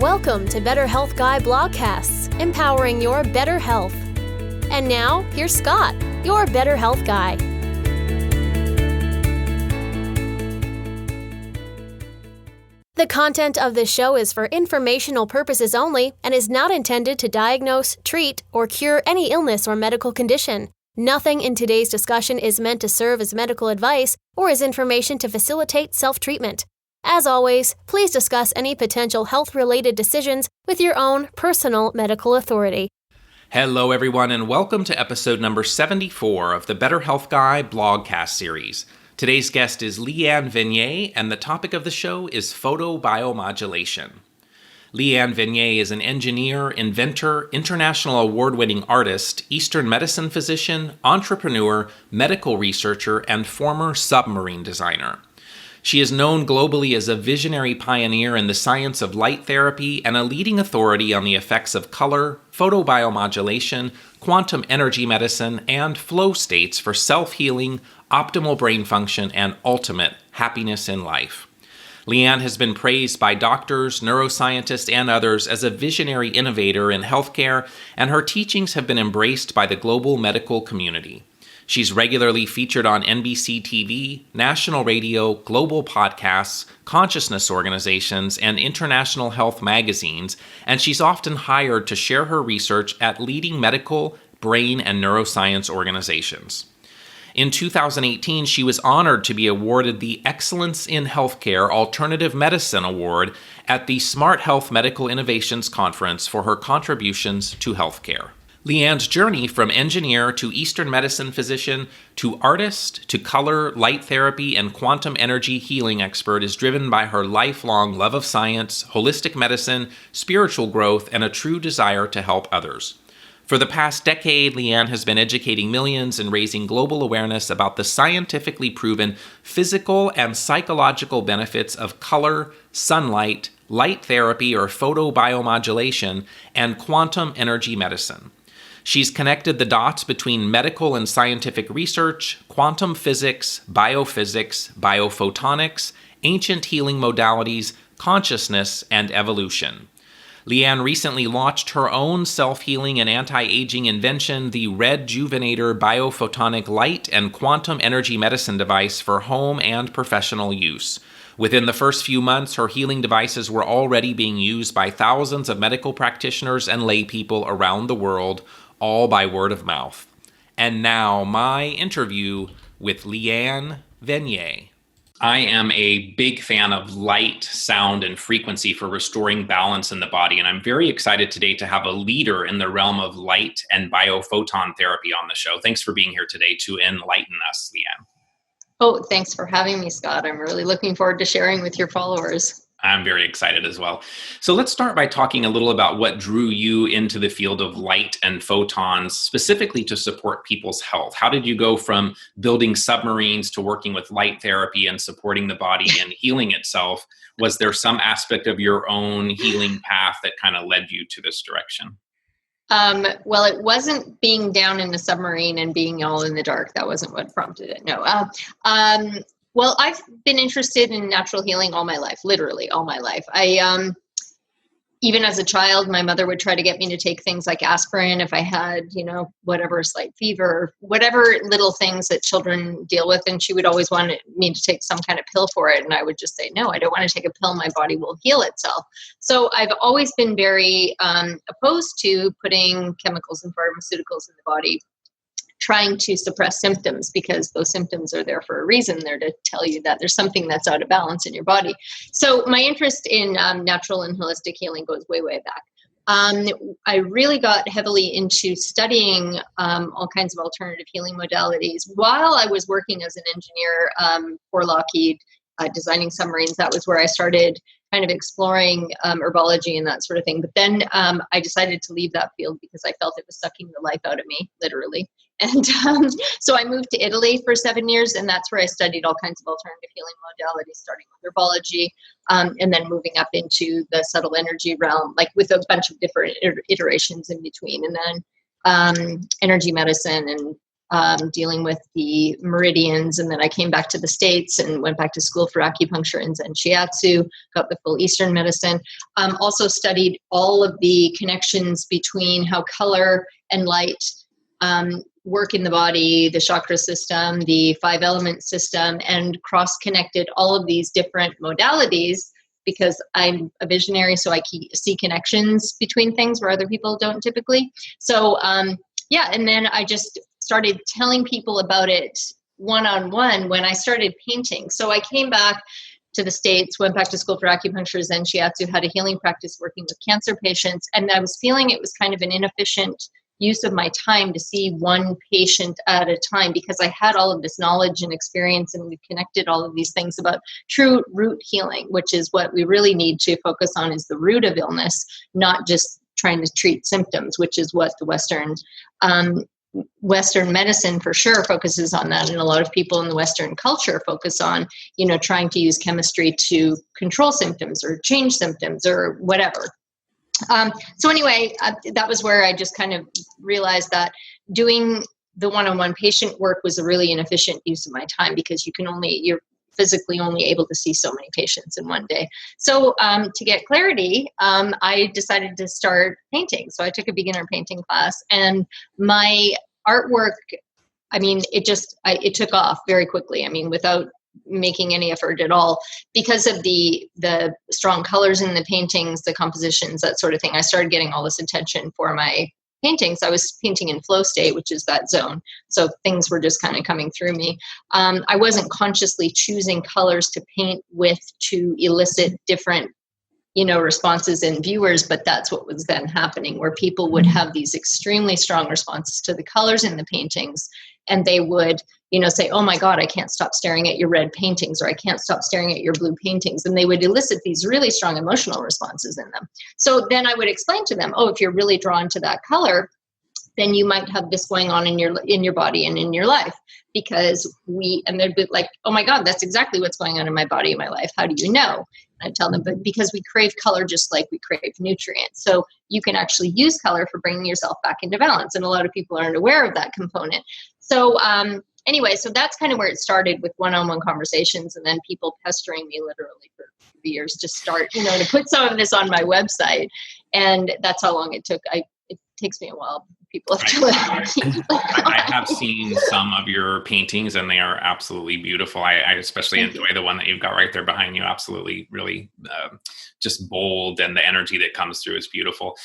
Welcome to Better Health Guy Blogcasts, empowering your better health. And now, here's Scott, your Better Health Guy. The content of this show is for informational purposes only and is not intended to diagnose, treat, or cure any illness or medical condition. Nothing in today's discussion is meant to serve as medical advice or as information to facilitate self-treatment. As always, please discuss any potential health-related decisions with your own personal medical authority. Hello, everyone, and welcome to episode number 74 of the Better Health Guy blogcast series. Today's guest is Leanne Venier, and the topic of the show is photobiomodulation. Leanne Venier is an engineer, inventor, international award-winning artist, Eastern medicine physician, entrepreneur, medical researcher, and former submarine designer. She is known globally as a visionary pioneer in the science of light therapy and a leading authority on the effects of color, photobiomodulation, quantum energy medicine, and flow states for self-healing, optimal brain function, and ultimate happiness in life. Leanne has been praised by doctors, neuroscientists, and others as a visionary innovator in healthcare, and her teachings have been embraced by the global medical community. She's regularly featured on NBC TV, national radio, global podcasts, consciousness organizations, and international health magazines, and she's often hired to share her research at leading medical, brain, and neuroscience organizations. In 2018, she was honored to be awarded the Excellence in Healthcare Alternative Medicine Award at the SmartHealth Medical Innovations Conference for her contributions to healthcare. Leanne's journey from engineer to Eastern medicine physician to artist to color, light therapy, and quantum energy healing expert is driven by her lifelong love of science, holistic medicine, spiritual growth, and a true desire to help others. For the past decade, Leanne has been educating millions and raising global awareness about the scientifically proven physical and psychological benefits of color, sunlight, light therapy or photobiomodulation, and quantum energy medicine. She's connected the dots between medical and scientific research, quantum physics, biophysics, biophotonics, ancient healing modalities, consciousness, and evolution. Leanne recently launched her own self-healing and anti-aging invention, the Rejuvenator biophotonic light and quantum energy medicine device for home and professional use. Within the first few months, her healing devices were already being used by thousands of medical practitioners and lay people around the world, all by word of mouth. And now, my interview with Leanne Venier. I am a big fan of light, sound, and frequency for restoring balance in the body, and I'm very excited today to have a leader in the realm of light and biophoton therapy on the show. Thanks for being here today to enlighten us, Leanne. Oh, thanks for having me, Scott. I'm really looking forward to sharing with your followers. I'm very excited as well. So let's start by talking a little about what drew you into the field of light and photons, specifically to support people's health. How did you go from building submarines to working with light therapy and supporting the body and healing itself? Was there some aspect of your own healing path that kind of led you to this direction? Well, it wasn't being down in the submarine and being all in the dark. That wasn't what prompted it. No. Well, I've been interested in natural healing all my life, literally all my life. Even as a child, my mother would try to get me to take things like aspirin if I had, whatever, slight fever, whatever little things that children deal with. And she would always want me to take some kind of pill for it. And I would just say, no, I don't want to take a pill. My body will heal itself. So I've always been very opposed to putting chemicals and pharmaceuticals in the body, trying to suppress symptoms, because those symptoms are there for a reason. They're to tell you that there's something that's out of balance in your body. So my interest in natural and holistic healing goes way, way back. I really got heavily into studying all kinds of alternative healing modalities while I was working as an engineer for Lockheed, designing submarines. That was where I started kind of exploring herbology and that sort of thing. But then I decided to leave that field because I felt it was sucking the life out of me, literally. And so I moved to Italy for 7 years, and that's where I studied all kinds of alternative healing modalities, starting with herbology, and then moving up into the subtle energy realm, like with a bunch of different iterations in between, and then energy medicine and dealing with the meridians. And then I came back to the States and went back to school for acupuncture and Zen Shiatsu, got the full Eastern medicine. Also studied all of the connections between how color and light work in the body, the chakra system, the 5-element system, and cross-connected all of these different modalities, because I'm a visionary, so I see connections between things where other people don't typically. So and then I just started telling people about it one-on-one when I started painting. So I came back to the States, went back to school for acupuncture, Zen Shiatsu, had a healing practice working with cancer patients, and I was feeling it was kind of an inefficient use of my time to see one patient at a time, because I had all of this knowledge and experience, and we connected all of these things about true root healing, which is what we really need to focus on, is the root of illness, not just trying to treat symptoms, which is what the Western medicine for sure focuses on that. And a lot of people in the Western culture focus on, trying to use chemistry to control symptoms or change symptoms or whatever. So anyway, that was where I just kind of realized that doing the one-on-one patient work was a really inefficient use of my time, because you're physically only able to see so many patients in one day. So to get clarity, I decided to start painting. So I took a beginner painting class, and my artwork, it took off very quickly. Without making any effort at all, because of the strong colors in the paintings, the compositions, that sort of thing. I started getting all this attention for my paintings. I was painting in flow state, which is that zone. So things were just kind of coming through me. I wasn't consciously choosing colors to paint with to elicit different, responses in viewers, but that's what was then happening, where people would have these extremely strong responses to the colors in the paintings, and they would, say, oh my God, I can't stop staring at your red paintings, or I can't stop staring at your blue paintings. And they would elicit these really strong emotional responses in them. So then I would explain to them, if you're really drawn to that color, then you might have this going on in your body and in your life, because and they'd be like, oh my God, that's exactly what's going on in my body and my life. How do you know? And I tell them, but because we crave color just like we crave nutrients. So you can actually use color for bringing yourself back into balance. And a lot of people aren't aware of that component. So anyway, so that's kind of where it started, with one-on-one conversations, and then people pestering me literally for years to start, to put some of this on my website. And that's how long it took. It takes me a while. People have to I have seen some of your paintings, and they are absolutely beautiful. I especially enjoy the one that you've got right there behind you. Absolutely, really just bold, and the energy that comes through is beautiful.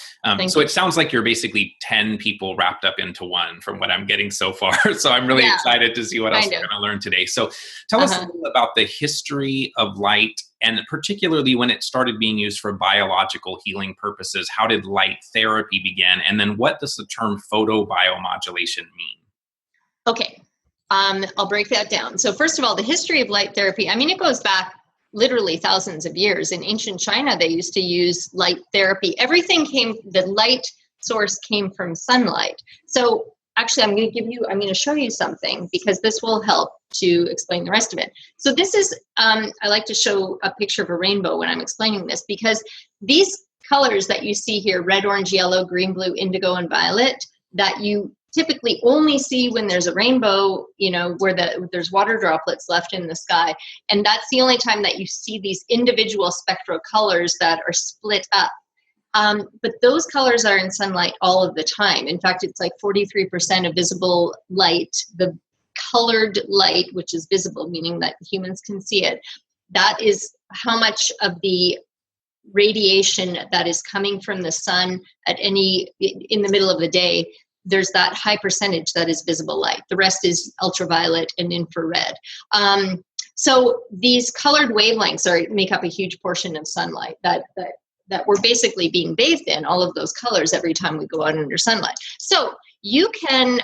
So it sounds like you're basically 10 people wrapped up into one from what I'm getting so far. So I'm really excited to see what else we're going to learn today. So tell us a little about the history of light, and particularly when it started being used for biological healing purposes. How did light therapy begin? And then what does the term photobiomodulation mean? Okay, I'll break that down. So first of all, the history of light therapy, it goes back literally thousands of years. In ancient China, they used to use light therapy. The light source came from sunlight. So actually, I'm going to show you something, because this will help to explain the rest of it. So this is, I like to show a picture of a rainbow when I'm explaining this, because these colors that you see here, red, orange, yellow, green, blue, indigo, and violet, that you typically only see when there's a rainbow, where there's water droplets left in the sky. And that's the only time that you see these individual spectral colors that are split up. But those colors are in sunlight all of the time. In fact, it's like 43% of visible light, the colored light, which is visible, meaning that humans can see it. That is how much of the radiation that is coming from the sun in the middle of the day. There's that high percentage that is visible light. The rest is ultraviolet and infrared. So these colored wavelengths make up a huge portion of sunlight that we're basically being bathed in, all of those colors, every time we go out under sunlight. So you can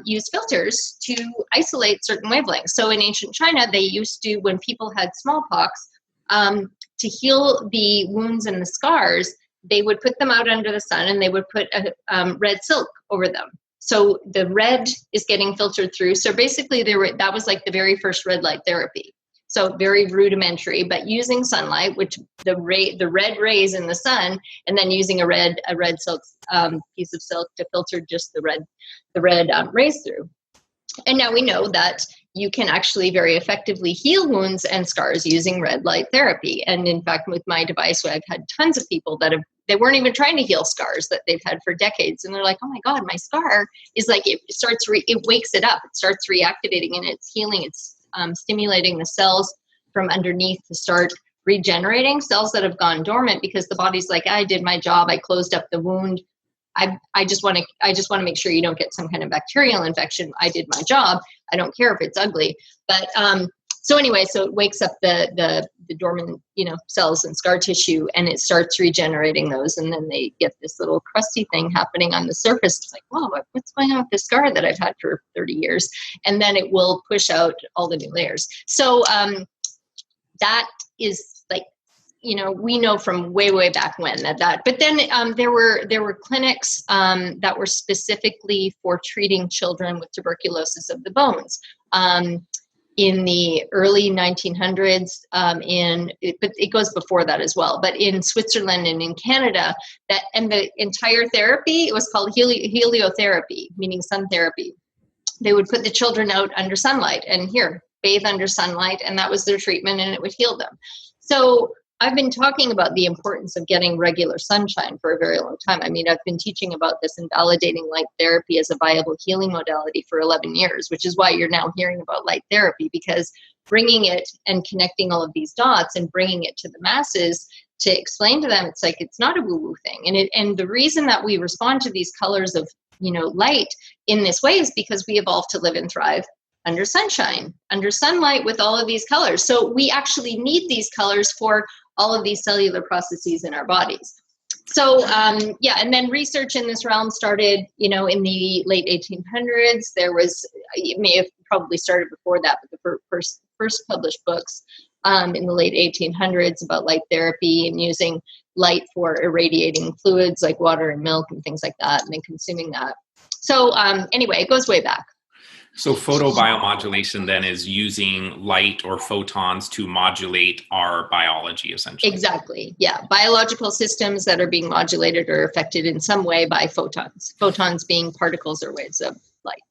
use filters to isolate certain wavelengths. So in ancient China, they used to, when people had smallpox, to heal the wounds and the scars, they would put them out under the sun, and they would put a red silk over them. So the red is getting filtered through. So basically, that was like the very first red light therapy. So very rudimentary, but using sunlight, which the red rays in the sun, and then using a red silk piece of silk to filter just the red rays through. And now we know that you can actually very effectively heal wounds and scars using red light therapy. And in fact, with my device, I've had tons of people that they weren't even trying to heal scars that they've had for decades. And they're like, oh my God, my scar is like, it wakes it up. It starts reactivating and it's healing. It's stimulating the cells from underneath to start regenerating cells that have gone dormant, because the body's like, I did my job. I closed up the wound. I just want to make sure you don't get some kind of bacterial infection. I did my job. I don't care if it's ugly. But so anyway, so it wakes up the dormant, cells and scar tissue, and it starts regenerating those. And then they get this little crusty thing happening on the surface. It's like, whoa, what's going on with this scar that I've had for 30 years? And then it will push out all the new layers. So that is like, we know from way back when that. But then there were clinics that were specifically for treating children with tuberculosis of the bones in the early 1900s. But it goes before that as well. But in Switzerland and in Canada, and the entire therapy, it was called heliotherapy, meaning sun therapy. They would put the children out under sunlight and bathe under sunlight, and that was their treatment, and it would heal them. So I've been talking about the importance of getting regular sunshine for a very long time. I mean, I've been teaching about this and validating light therapy as a viable healing modality for 11 years, which is why you're now hearing about light therapy, because bringing it and connecting all of these dots and bringing it to the masses to explain to them, it's like, it's not a woo-woo thing. And the reason that we respond to these colors of, light in this way is because we evolved to live and thrive under sunshine, under sunlight, with all of these colors. So we actually need these colors for all of these cellular processes in our bodies. So, and then research in this realm started, in the late 1800s. There was, it may have probably started before that, but the first published books in the late 1800s about light therapy and using light for irradiating fluids like water and milk and things like that, and then consuming that. So anyway, it goes way back. So photobiomodulation then is using light or photons to modulate our biology, essentially. Exactly. Yeah. Biological systems that are being modulated or affected in some way by photons. Photons being particles or waves of light.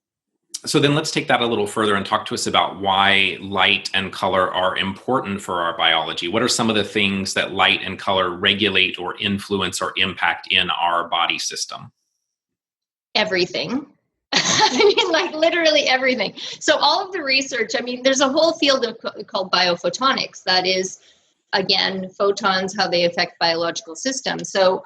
So then let's take that a little further and talk to us about why light and color are important for our biology. What are some of the things that light and color regulate or influence or impact in our body system? Everything. I mean, like literally everything. So all of the research, there's a whole field called biophotonics that is, again, photons, how they affect biological systems. So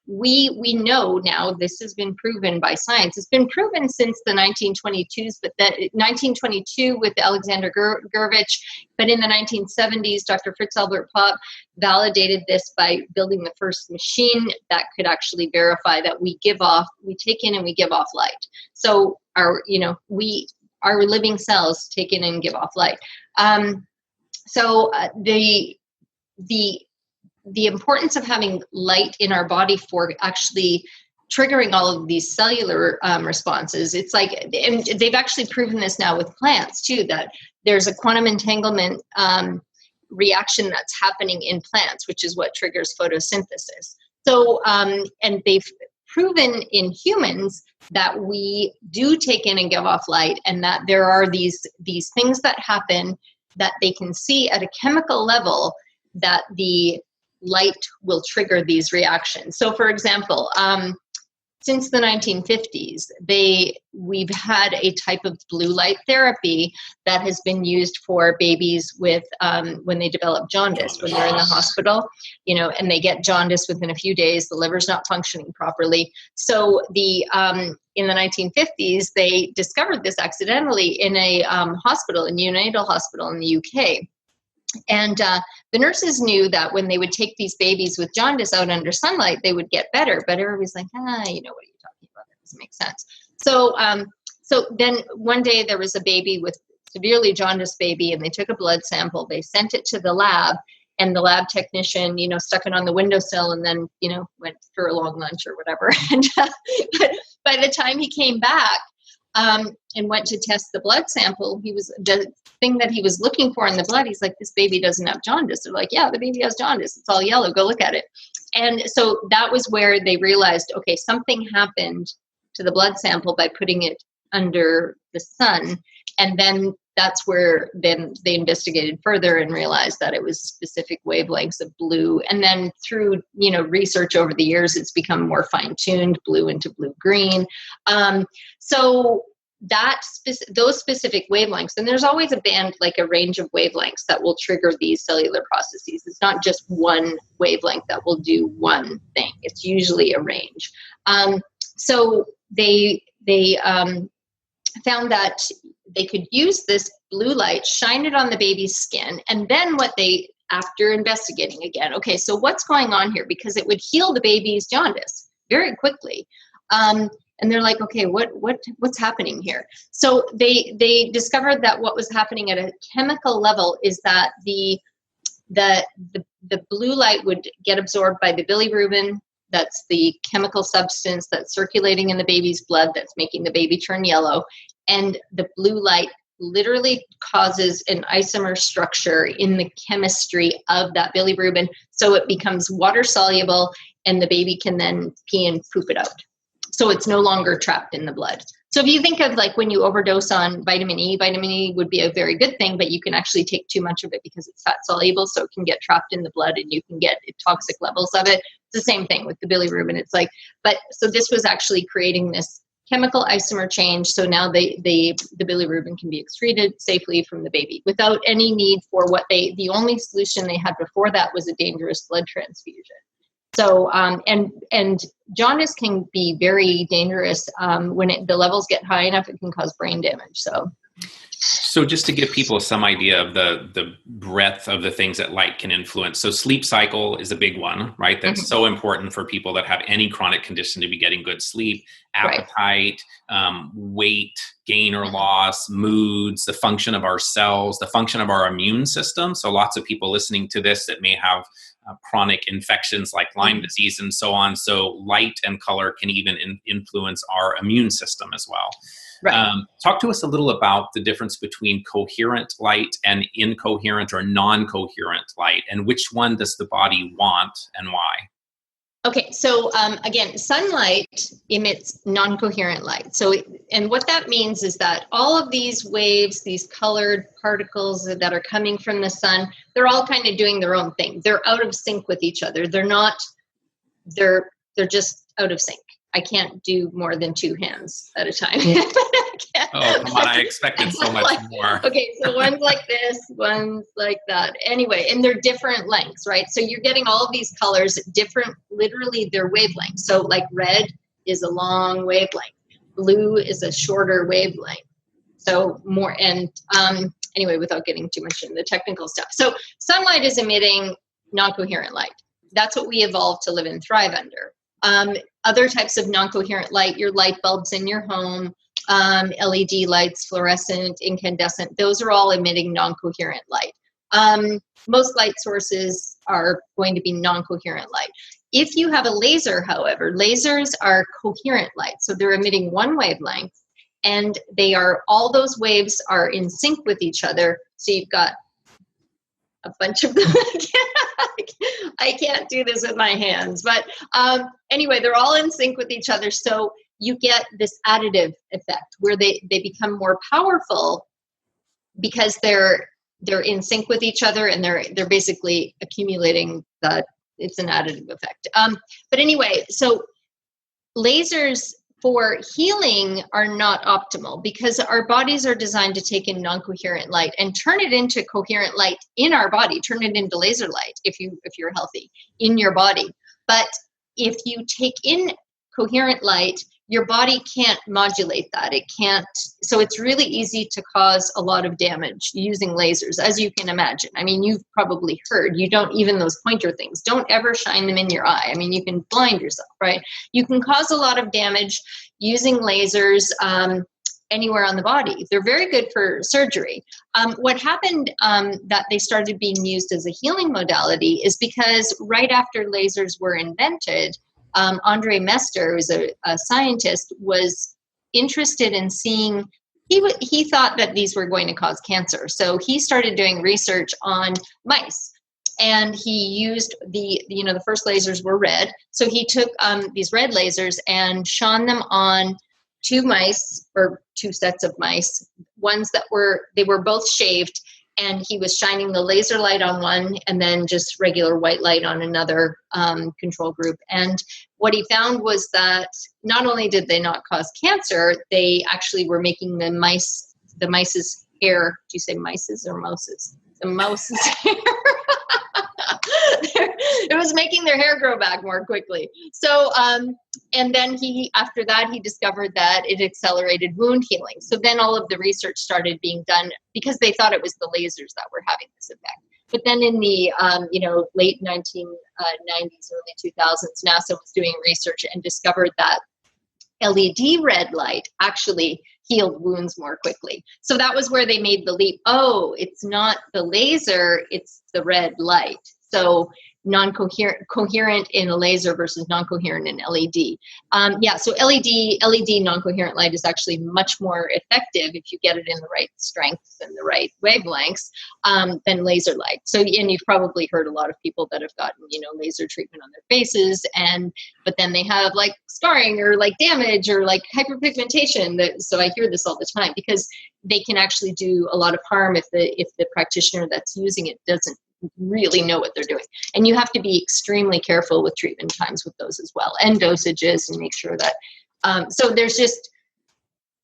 we know now, this has been proven by science. It's been proven since the 1922s, but 1922 with Alexander Gurevich, but in the 1970s, Dr. Fritz Albert Popp validated this by building the first machine that could actually verify that we take in and we give off light. So our living cells take in and give off light. The importance of having light in our body for actually triggering all of these cellular responses. It's like, and they've actually proven this now with plants too, that there's a quantum entanglement reaction that's happening in plants, which is what triggers photosynthesis. So, and they've proven in humans that we do take in and give off light, and that there are these things that happen that they can see at a chemical level, that the light will trigger these reactions. So for example, since the 1950s, we've had a type of blue light therapy that has been used for babies with when they develop jaundice, when they're in the hospital, and they get jaundice within a few days, the liver's not functioning properly. So in the 1950s, they discovered this accidentally in a hospital, a neonatal hospital in the UK. And the nurses knew that when they would take these babies with jaundice out under sunlight, they would get better. But everybody's like, what are you talking about? That doesn't make sense. So then one day there was a baby with severely jaundiced baby, and they took a blood sample. They sent it to the lab, and the lab technician, stuck it on the windowsill, and then, went for a long lunch or whatever. And but by the time he came back, and went to test the blood sample, the thing that he was looking for in the blood, he's like, this baby doesn't have jaundice. They're like, yeah, the baby has jaundice. It's all yellow. Go look at it. And so that was where they realized, okay, something happened to the blood sample by putting it under the sun. And then that's where then they investigated further and realized that it was specific wavelengths of blue. And then through, research over the years, it's become more fine-tuned, blue into blue-green. So those specific wavelengths, and there's always a band, like a range of wavelengths that will trigger these cellular processes. It's not just one wavelength that will do one thing. It's usually a range. So they found that they could use this blue light, shine it on the baby's skin, and then after investigating again, okay, so what's going on here? Because it would heal the baby's jaundice very quickly. And they're like, okay, what's happening here? So they discovered that what was happening at a chemical level is that the blue light would get absorbed by the bilirubin. That's the chemical substance that's circulating in the baby's blood that's making the baby turn yellow. And the blue light literally causes an isomer structure in the chemistry of that bilirubin. So it becomes water soluble and the baby can then pee and poop it out. So it's no longer trapped in the blood. So if you think of like when you overdose on vitamin E would be a very good thing, but you can actually take too much of it because it's fat soluble, so it can get trapped in the blood and you can get toxic levels of it. It's the same thing with the bilirubin. It's like, so this was actually creating this chemical isomer change. So now the bilirubin can be excreted safely from the baby without any need for the only solution they had before that was a dangerous blood transfusion. So, and jaundice can be very dangerous. When the levels get high enough, it can cause brain damage. So just to give people some idea of the breadth of the things that light can influence. So sleep cycle is a big one, right? That's so important for people that have any chronic condition to be getting good sleep. Appetite, weight gain or loss, moods, the function of our cells, the function of our immune system. So lots of people listening to this that may have chronic infections like Lyme disease and so on. So light and color can even influence our immune system as well. Right. Talk to us a little about the difference between coherent light and incoherent or non-coherent light, and which one does the body want and why? Okay, so again, sunlight emits non-coherent light. So, and what that means is that all of these waves, these colored particles that are coming from the sun, they're all kind of doing their own thing. They're out of sync with each other. They're just out of sync. I can't do more than two hands at a time. Oh, come on, I expected so much more. Okay, so one's like this, one's like that. Anyway, and they're different lengths, right? So you're getting all of these colors different, literally their wavelengths. So like red is a long wavelength. Blue is a shorter wavelength. So more, and anyway, without getting too much into the technical stuff. So sunlight is emitting non-coherent light. That's what we evolved to live and thrive under. Other types of non-coherent light, your light bulbs in your home, LED lights, fluorescent, incandescent, those are all emitting non-coherent light. Most light sources are going to be non-coherent light. If you have a laser, however, lasers are coherent light. So they're emitting one wavelength and all those waves are in sync with each other. So you've got a bunch of them. I can't do this with my hands, but anyway, they're all in sync with each other. So you get this additive effect where they become more powerful because they're in sync with each other and they're basically accumulating that. It's an additive effect. But anyway, so lasers for healing are not optimal because our bodies are designed to take in non-coherent light and turn it into coherent light in our body, turn it into laser light if you're healthy in your body. But if you take in coherent light, your body can't modulate that. It can't. So it's really easy to cause a lot of damage using lasers, as you can imagine. I mean, you've probably heard, even those pointer things, don't ever shine them in your eye. I mean, you can blind yourself, right? You can cause a lot of damage using lasers anywhere on the body. They're very good for surgery. What happened that they started being used as a healing modality is because right after lasers were invented, Andre Mester, who's a scientist, was interested in seeing, he thought that these were going to cause cancer. So he started doing research on mice. And he used the first lasers were red. So he took these red lasers and shone them on two mice, or two sets of mice, ones that were both shaved, and he was shining the laser light on one and then just regular white light on another control group. And what he found was that not only did they not cause cancer, they actually were making the mice's hair. Do you say mice's or mouses? The mouse's hair. It was making their hair grow back more quickly. So, and then after that, he discovered that it accelerated wound healing. So then all of the research started being done because they thought it was the lasers that were having this effect. But then in the, late 1990s, early 2000s, NASA was doing research and discovered that LED red light actually healed wounds more quickly. So that was where they made the leap. Oh, it's not the laser, it's the red light. So coherent in a laser versus non-coherent in LED. So LED non-coherent light is actually much more effective if you get it in the right strengths and the right wavelengths than laser light. So, and you've probably heard a lot of people that have gotten, laser treatment on their faces, but then they have like scarring or like damage or like hyperpigmentation. So I hear this all the time because they can actually do a lot of harm if the practitioner that's using it doesn't really know what they're doing. And you have to be extremely careful with treatment times with those as well, and dosages, and make sure that so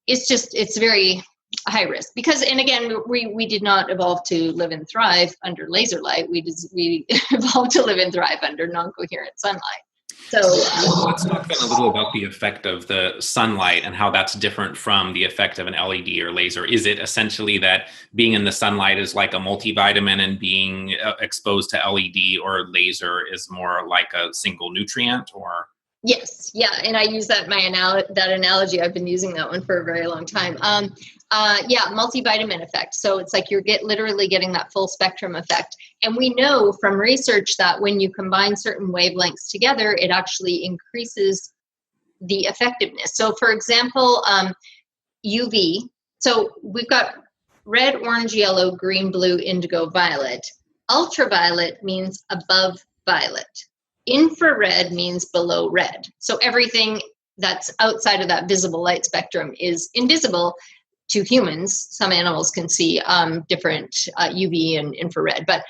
it's very high risk because, and again, we did not evolve to live and thrive under laser light. We evolved to live and thrive under non-coherent sunlight. So let's talk then a little about the effect of the sunlight and how that's different from the effect of an LED or laser. Is it essentially that being in the sunlight is like a multivitamin and being exposed to LED or laser is more like a single nutrient, or? Yes, yeah, and I use that that analogy. I've been using that one for a very long time. Multivitamin effect. So it's like you're literally getting that full spectrum effect. And we know from research that when you combine certain wavelengths together, it actually increases the effectiveness. So for example, UV. So we've got red, orange, yellow, green, blue, indigo, violet. Ultraviolet means above violet. Infrared means below red. So everything that's outside of that visible light spectrum is invisible to humans. Some animals can see different UV and infrared. But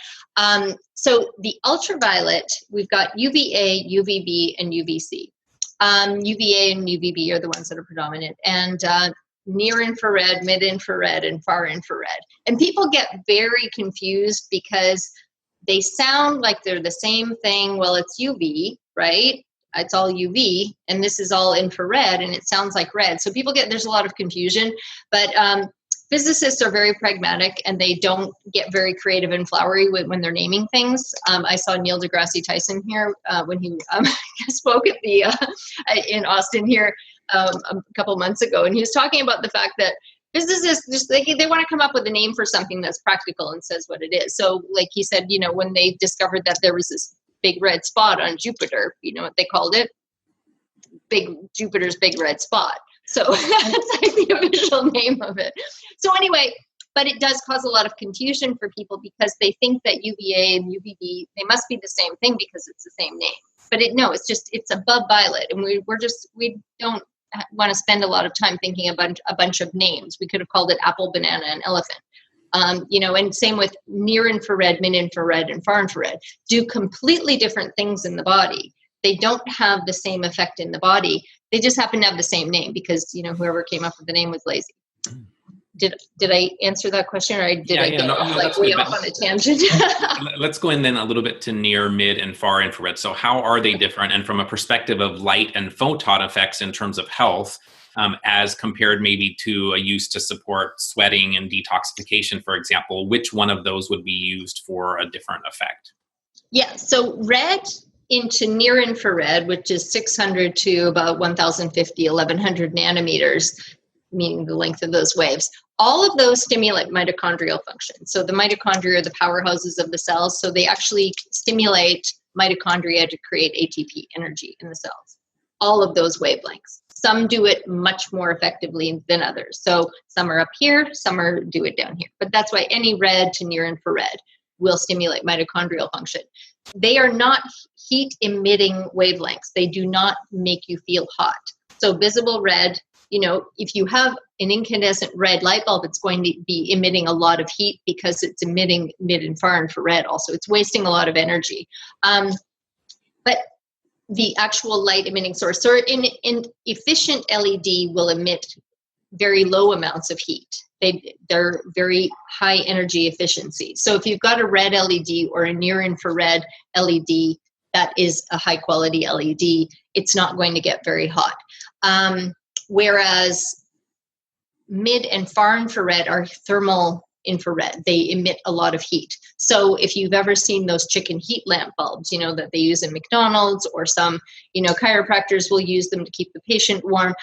so the ultraviolet, we've got UVA, UVB, and UVC. UVA and UVB are the ones that are predominant. And near infrared, mid infrared, and far infrared. And people get very confused because they sound like they're the same thing. Well, it's UV, right? It's all UV, and this is all infrared, and it sounds like red. So there's a lot of confusion, but physicists are very pragmatic, and they don't get very creative and flowery when they're naming things. I saw Neil deGrasse Tyson here when he spoke at the in Austin here a couple months ago, and he was talking about the fact that physicists just they want to come up with a name for something that's practical and says what it is. So like he said, when they discovered that there was this big red spot on Jupiter, you know what they called it? Jupiter's big red spot. So that's like the official name of it. So anyway, but it does cause a lot of confusion for people because they think that UVA and UVB, they must be the same thing because it's the same name. But it's above violet, and we don't want to spend a lot of time thinking about a bunch of names. We could have called it apple, banana, and elephant. And same with near infrared, mid infrared, and far infrared. Do completely different things in the body. They don't have the same effect in the body. They just happen to have the same name because whoever came up with the name was lazy. Did I answer that question, or way off on a tangent? Let's go in then a little bit to near, mid, and far infrared. So how are they different? And from a perspective of light and photon effects in terms of health, as compared maybe to a use to support sweating and detoxification, for example, which one of those would be used for a different effect? Yeah, so red into near infrared, which is 600 to about 1,050, 1,100 nanometers, meaning the length of those waves. All of those stimulate mitochondrial function. So the mitochondria are the powerhouses of the cells. So they actually stimulate mitochondria to create ATP energy in the cells. All of those wavelengths. Some do it much more effectively than others. So some are up here, some do it down here. But that's why any red to near infrared will stimulate mitochondrial function. They are not heat emitting wavelengths. They do not make you feel hot. So visible red if you have an incandescent red light bulb, it's going to be emitting a lot of heat because it's emitting mid and far infrared also. It's wasting a lot of energy. But the actual light emitting source, so an efficient LED will emit very low amounts of heat. They're very high energy efficiency. So if you've got a red LED or a near infrared LED, that is a high quality LED, it's not going to get very hot. Whereas mid and far infrared are thermal infrared. They emit a lot of heat. So if you've ever seen those chicken heat lamp bulbs, that they use in McDonald's, or some, chiropractors will use them to keep the patient warm.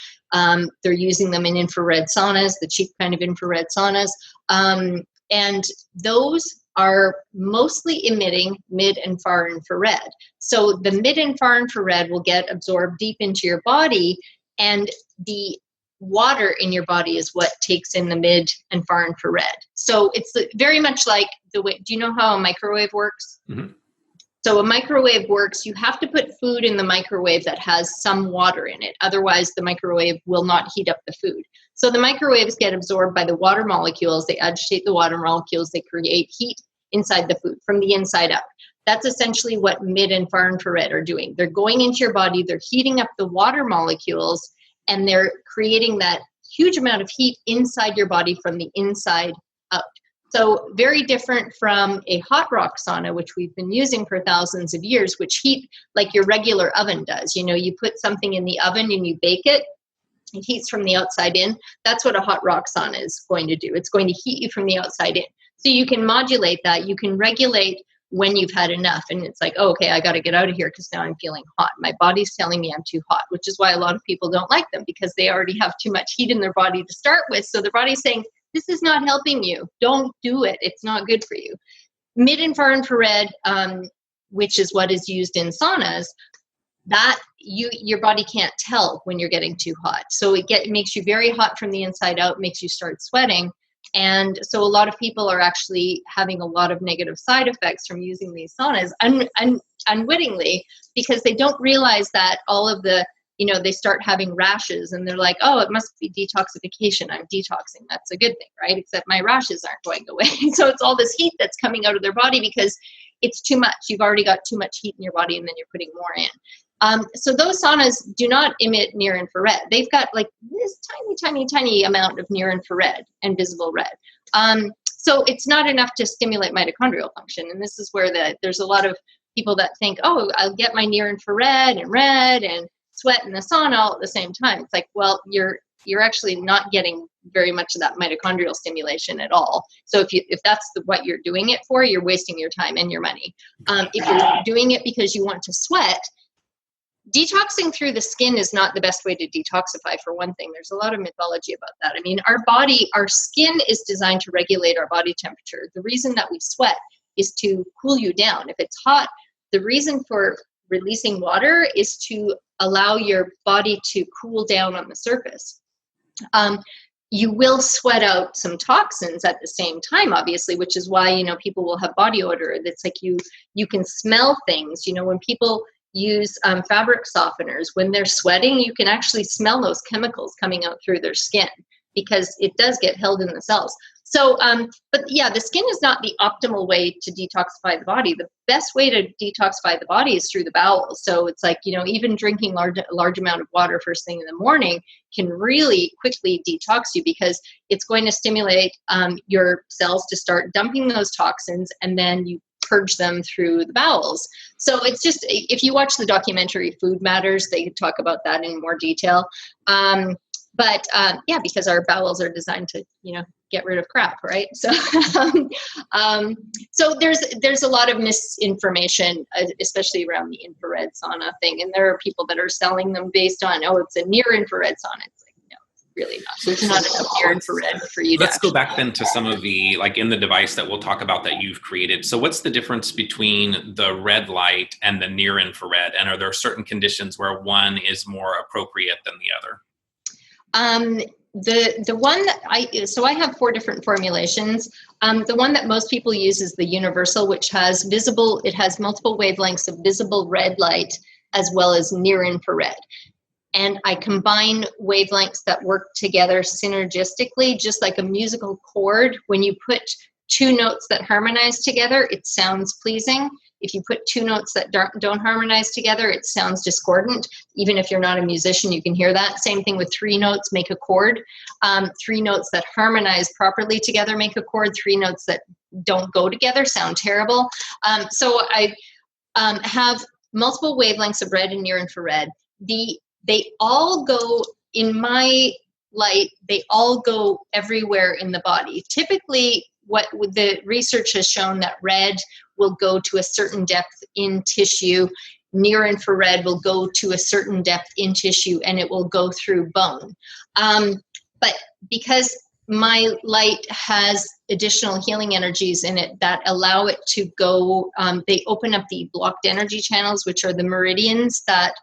They're using them in infrared saunas, the cheap kind of infrared saunas. And those are mostly emitting mid and far infrared. So the mid and far infrared will get absorbed deep into your body, and the water in your body is what takes in the mid and far infrared. So it's very much like the way, do you know how a microwave works? Mm-hmm. So a microwave works, you have to put food in the microwave that has some water in it. Otherwise, the microwave will not heat up the food. So the microwaves get absorbed by the water molecules. They agitate the water molecules. They create heat inside the food from the inside out. That's essentially what mid and far infrared are doing. They're going into your body. They're heating up the water molecules, and they're creating that huge amount of heat inside your body from the inside out. So very different from a hot rock sauna, which we've been using for thousands of years, which heat like your regular oven does. You put something in the oven and you bake it. It heats from the outside in. That's what a hot rock sauna is going to do. It's going to heat you from the outside in. So you can modulate that. You can regulate when you've had enough, and it's like, oh, okay, I got to get out of here because now I'm feeling hot. My body's telling me I'm too hot, which is why a lot of people don't like them, because they already have too much heat in their body to start with. So their body's saying, this is not helping you. Don't do it. It's not good for you. Mid and far infrared, which is what is used in saunas, that your body can't tell when you're getting too hot. So it makes you very hot from the inside out, makes you start sweating. And so a lot of people are actually having a lot of negative side effects from using these saunas unwittingly, because they don't realize that all of the, they start having rashes, and they're like, oh, it must be detoxification. I'm detoxing. That's a good thing, right? Except my rashes aren't going away. So it's all this heat that's coming out of their body because it's too much. You've already got too much heat in your body, and then you're putting more in. So those saunas do not emit near infrared. They've got like this tiny amount of near infrared and visible red. So it's not enough to stimulate mitochondrial function. And this is where there's a lot of people that think, oh, I'll get my near infrared and red and sweat in the sauna all at the same time. It's like, well, you're actually not getting very much of that mitochondrial stimulation at all. So if that's what you're doing it for, you're wasting your time and your money. If you're doing it because you want to sweat, detoxing through the skin is not the best way to detoxify, for one thing. There's a lot of mythology about that. I mean, our skin is designed to regulate our body temperature. The reason that we sweat is to cool you down. If it's hot, the reason for releasing water is to allow your body to cool down on the surface. You will sweat out some toxins at the same time, obviously, which is why, people will have body odor. That's like you can smell things. When people use fabric softeners, when they're sweating, you can actually smell those chemicals coming out through their skin, because it does get held in the cells. So, but yeah, the skin is not the optimal way to detoxify the body. The best way to detoxify the body is through the bowels. So it's like, even drinking a large amount of water first thing in the morning can really quickly detox you, because it's going to stimulate your cells to start dumping those toxins, and then you purge them through the bowels. So it's just, if you watch the documentary Food Matters, they talk about that in more detail. But because our bowels are designed to, get rid of crap, right? So, so there's a lot of misinformation, especially around the infrared sauna thing. And there are people that are selling them based on, oh, it's a near infrared sauna. It's like, no, it's really not. There's not enough near infrared for you. Let's go back then to some of the, like in the device that we'll talk about that you've created. So what's the difference between the red light and the near infrared? And are there certain conditions where one is more appropriate than the other? The one that I have 4 different formulations. The one that most people use is the universal, which has it has multiple wavelengths of visible red light as well as near infrared. and I combine wavelengths that work together synergistically, just like a musical chord. When you put two notes that harmonize together, it sounds pleasing. If you put two notes that don't harmonize together, it sounds discordant. Even if you're not a musician, you can hear that. Same thing with three notes make a chord. Three notes that harmonize properly together make a chord. Three notes that don't go together sound terrible. So I have multiple wavelengths of red and near infrared. They all go, in my light, they all go everywhere in the body. Typically, what the research has shown that red will go to a certain depth in tissue, near infrared will go to a certain depth in tissue, and it will go through bone. But because my light has additional healing energies in it that allow it to go, they open up the blocked energy channels, which are the meridians that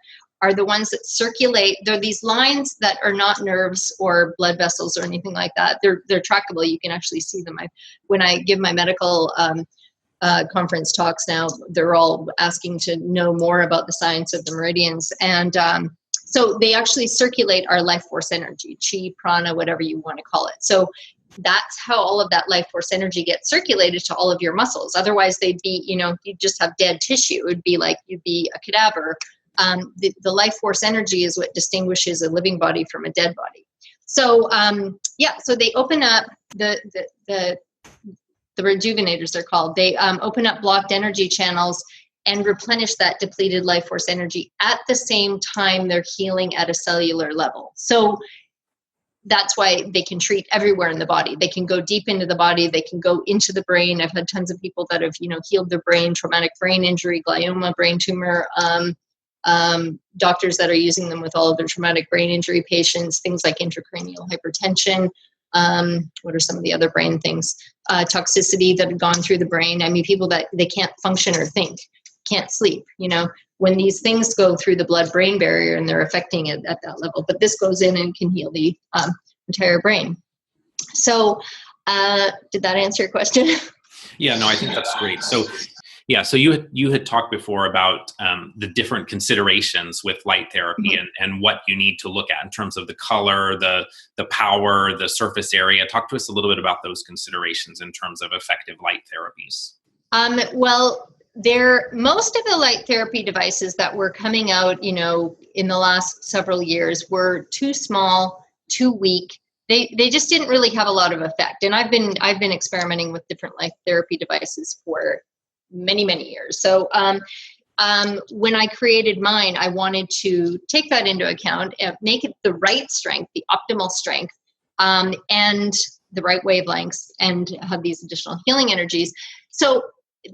are the ones that circulate. They're these lines that are not nerves or blood vessels or anything like that. They're trackable. You can actually see them. When I give my medical conference talks now, they're all asking to know more about the science of the meridians. And so they actually circulate our life force energy, chi, prana, whatever you want to call it. So that's how all of that life force energy gets circulated to all of your muscles. Otherwise, they'd be, you'd just have dead tissue. It would be like you'd be a cadaver. The life force energy is what distinguishes a living body from a dead body. So so they open up the rejuvenators, they're called. They open up blocked energy channels and replenish that depleted life force energy at the same time they're healing at a cellular level. So that's why they can treat everywhere in the body. They can go deep into the body. They can go into the brain. I've had tons of people that have, healed their brain, traumatic brain injury, glioma, brain tumor, doctors that are using them with all of their traumatic brain injury patients, things like intracranial hypertension. What are some of the other brain things? Toxicity that have gone through the brain. I mean, people that they can't function or think, can't sleep, when these things go through the blood-brain barrier and they're affecting it at that level. But this goes in and can heal the entire brain. So did that answer your question? Yeah, no, I think that's great. So you had talked before about the different considerations with light therapy and what you need to look at in terms of the color, the power, the surface area. Talk to us a little bit about those considerations in terms of effective light therapies. Well, most of the light therapy devices that were coming out, in the last several years were too small, too weak. They just didn't really have a lot of effect. And I've been experimenting with different light therapy devices for many, many years. So when I created mine, I wanted to take that into account and make it the right strength, the optimal strength, and the right wavelengths, and have these additional healing energies. So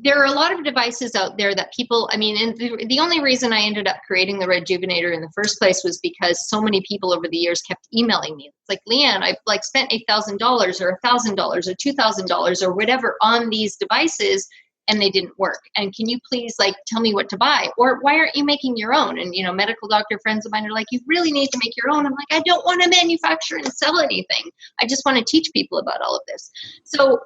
there are a lot of devices out there that people, and the only reason I ended up creating the Rejuvenator in the first place was because so many people over the years kept emailing me. It's like, Leanne, I've spent $8,000 or $1,000 or $2,000 or whatever on these devices, and they didn't work. And can you please tell me what to buy? Or why aren't you making your own? And, medical doctor friends of mine are like, you really need to make your own. I'm like, I don't want to manufacture and sell anything. I just want to teach people about all of this. So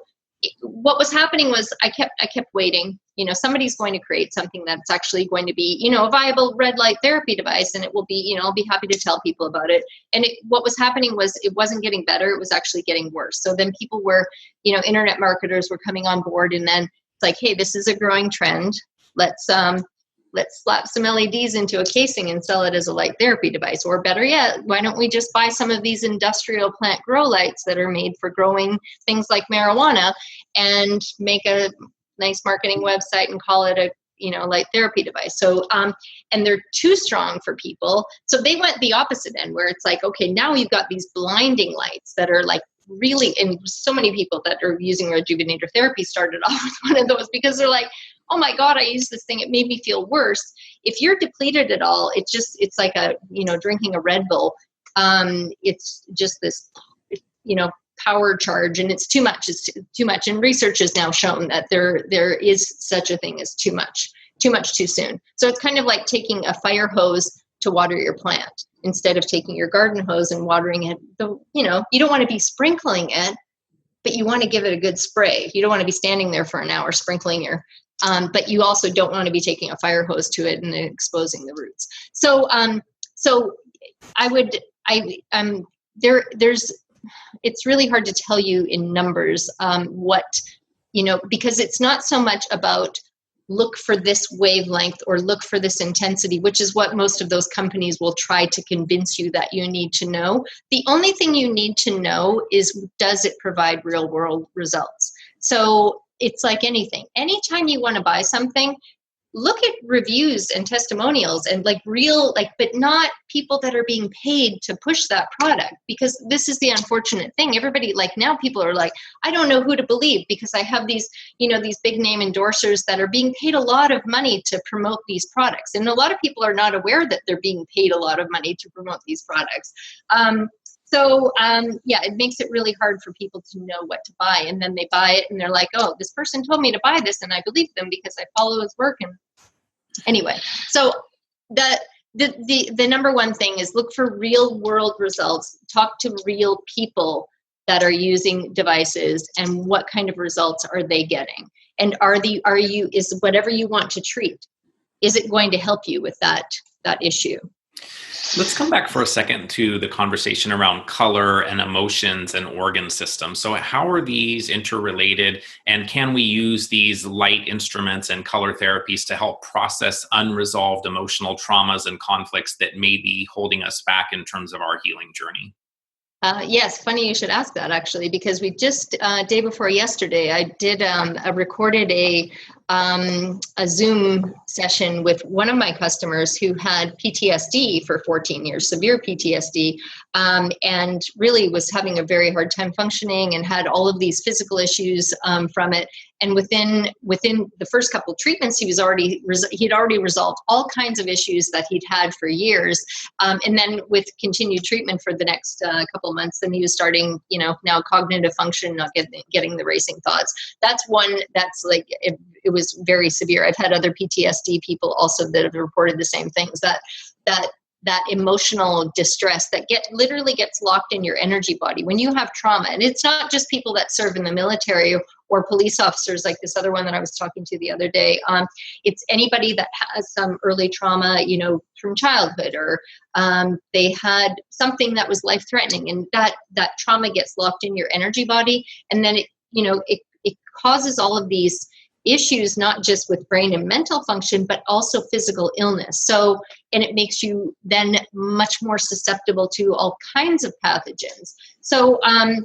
what was happening was I kept waiting. Somebody's going to create something that's actually going to be, a viable red light therapy device, and it will be, I'll be happy to tell people about it. And what was happening was it wasn't getting better. It was actually getting worse. So then people were, internet marketers were coming on board, and then it's like, hey, this is a growing trend. Let's slap some LEDs into a casing and sell it as a light therapy device. Or better yet, why don't we just buy some of these industrial plant grow lights that are made for growing things like marijuana and make a nice marketing website and call it a light therapy device. So and they're too strong for people. So they went the opposite end, where it's like, okay, now you've got these blinding lights that are really, and so many people that are using Rejuvenator therapy started off with one of those because they're like, oh my God, I used this thing, it made me feel worse. If you're depleted at all, it's like drinking a Red Bull. It's just this, power charge, and it's too much. It's too much. And research has now shown that there is such a thing as too much too soon. So it's kind of like taking a fire hose to water your plant instead of taking your garden hose and watering it. You don't want to be sprinkling it, but you want to give it a good spray. You don't want to be standing there for an hour sprinkling your but you also don't want to be taking a fire hose to it and exposing the roots. So there's, it's really hard to tell you in numbers what, because it's not so much about look for this wavelength or look for this intensity, which is what most of those companies will try to convince you that you need to know. The only thing you need to know is, does it provide real world results? So it's like anything. Anytime you want to buy something, look at reviews and testimonials and but not people that are being paid to push that product, because this is the unfortunate thing. Everybody, now people are like, I don't know who to believe, because I have these, these big name endorsers that are being paid a lot of money to promote these products. And a lot of people are not aware that they're being paid a lot of money to promote these products. It makes it really hard for people to know what to buy. And then they buy it and they're like, oh, this person told me to buy this and I believe them because I follow his work. And anyway, so the number one thing is look for real world results. Talk to real people that are using devices and what kind of results are they getting? And is whatever you want to treat, is it going to help you with that issue? Let's come back for a second to the conversation around color and emotions and organ systems. So how are these interrelated, and can we use these light instruments and color therapies to help process unresolved emotional traumas and conflicts that may be holding us back in terms of our healing journey? Yes, funny you should ask that, actually, because we just day before yesterday, I did recorded a Zoom session with one of my customers who had PTSD for 14 years, severe PTSD, and really was having a very hard time functioning and had all of these physical issues from it. And within the first couple of treatments, he'd already resolved all kinds of issues that he'd had for years. And then with continued treatment for the next couple of months, then he was starting, now cognitive function, not getting the racing thoughts. That's one that's it was very severe. I've had other PTSD people also that have reported the same things, that emotional distress that literally gets locked in your energy body when you have trauma. And it's not just people that serve in the military or police officers like this other one that I was talking to the other day. It's anybody that has some early trauma, from childhood, or they had something that was life-threatening, and that trauma gets locked in your energy body. And then it causes all of these issues, not just with brain and mental function, but also physical illness. So, and it makes you then much more susceptible to all kinds of pathogens. So, and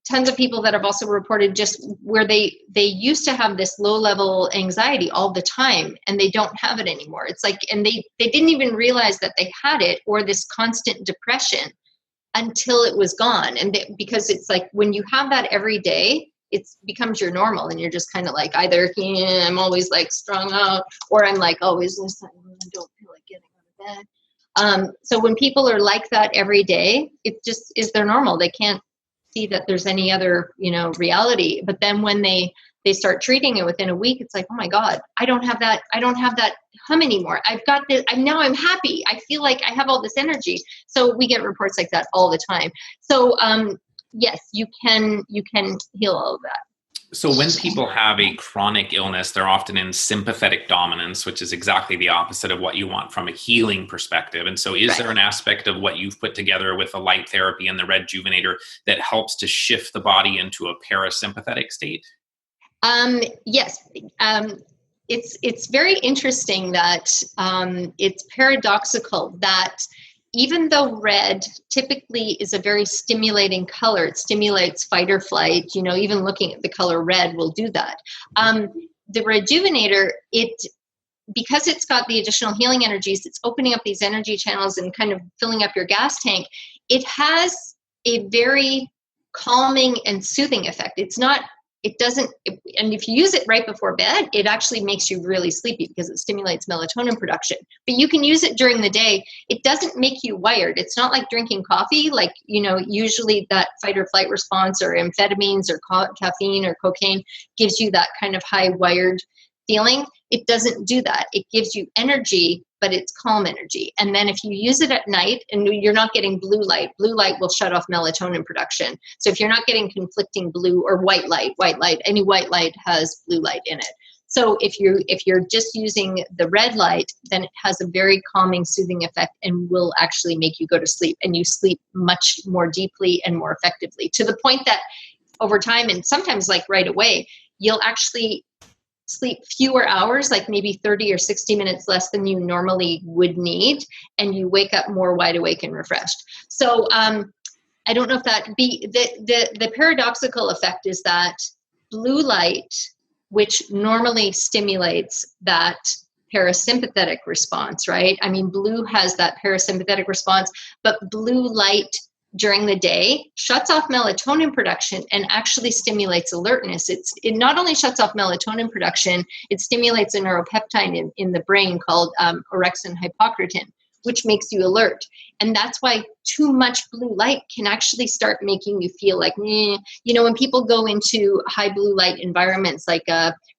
tons of people that have also reported just where they used to have this low level anxiety all the time, and they don't have it anymore. It's and they didn't even realize that they had it, or this constant depression, until it was gone. And because it's when you have that every day, it becomes your normal, and you're just kind of either I'm always strung out, or I'm always I don't feel like getting out of bed. So when people are like that every day, it just is their normal. They can't see that there's any other reality. But then when they start treating it within a week, it's oh my God, I don't have that hum anymore. I've got this. Now I'm happy. I feel like I have all this energy. So we get reports like that all the time. So yes, you can heal all of that. So when people have a chronic illness, they're often in sympathetic dominance, which is exactly the opposite of what you want from a healing perspective. And so is there an aspect of what you've put together with the light therapy and the Rejuvenator that helps to shift the body into a parasympathetic state? Yes. It's very interesting that it's paradoxical that even though red typically is a very stimulating color, it stimulates fight or flight, even looking at the color red will do that. The Rejuvenator, because it's got the additional healing energies, it's opening up these energy channels and kind of filling up your gas tank. It has a very calming and soothing effect. And if you use it right before bed, it actually makes you really sleepy because it stimulates melatonin production. But you can use it during the day. It doesn't make you wired. It's not like drinking coffee, usually that fight or flight response, or amphetamines or caffeine or cocaine gives you that kind of high wired feeling. It doesn't do that. It gives you energy, but it's calm energy. And then if you use it at night and you're not getting blue light will shut off melatonin production. So if you're not getting conflicting blue or white light, any white light has blue light in it. So if you're just using the red light, then it has a very calming, soothing effect and will actually make you go to sleep, and you sleep much more deeply and more effectively, to the point that over time, and sometimes like right away, you'll actually sleep fewer hours, like maybe 30 or 60 minutes less than you normally would need, and you wake up more wide awake and refreshed. So I don't know if that the paradoxical effect is that blue light, which normally stimulates that parasympathetic response, right? I mean, blue has that parasympathetic response, but blue light during the day shuts off melatonin production and actually stimulates alertness. It not only shuts off melatonin production, it stimulates a neuropeptide in the brain called orexin hypocretin, which makes you alert. And that's why too much blue light can actually start making you feel like, when people go into high blue light environments like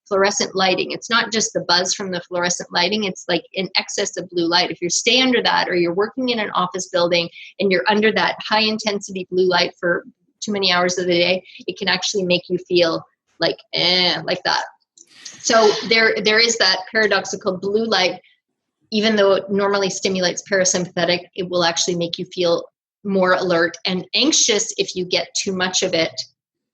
fluorescent lighting, it's not just the buzz from the fluorescent lighting, it's like in excess of blue light. If you stay under that, or you're working in an office building and you're under that high intensity blue light for too many hours of the day, it can actually make you feel like that. So there is that paradoxical blue light. Even though it normally stimulates parasympathetic, it will actually make you feel more alert and anxious if you get too much of it.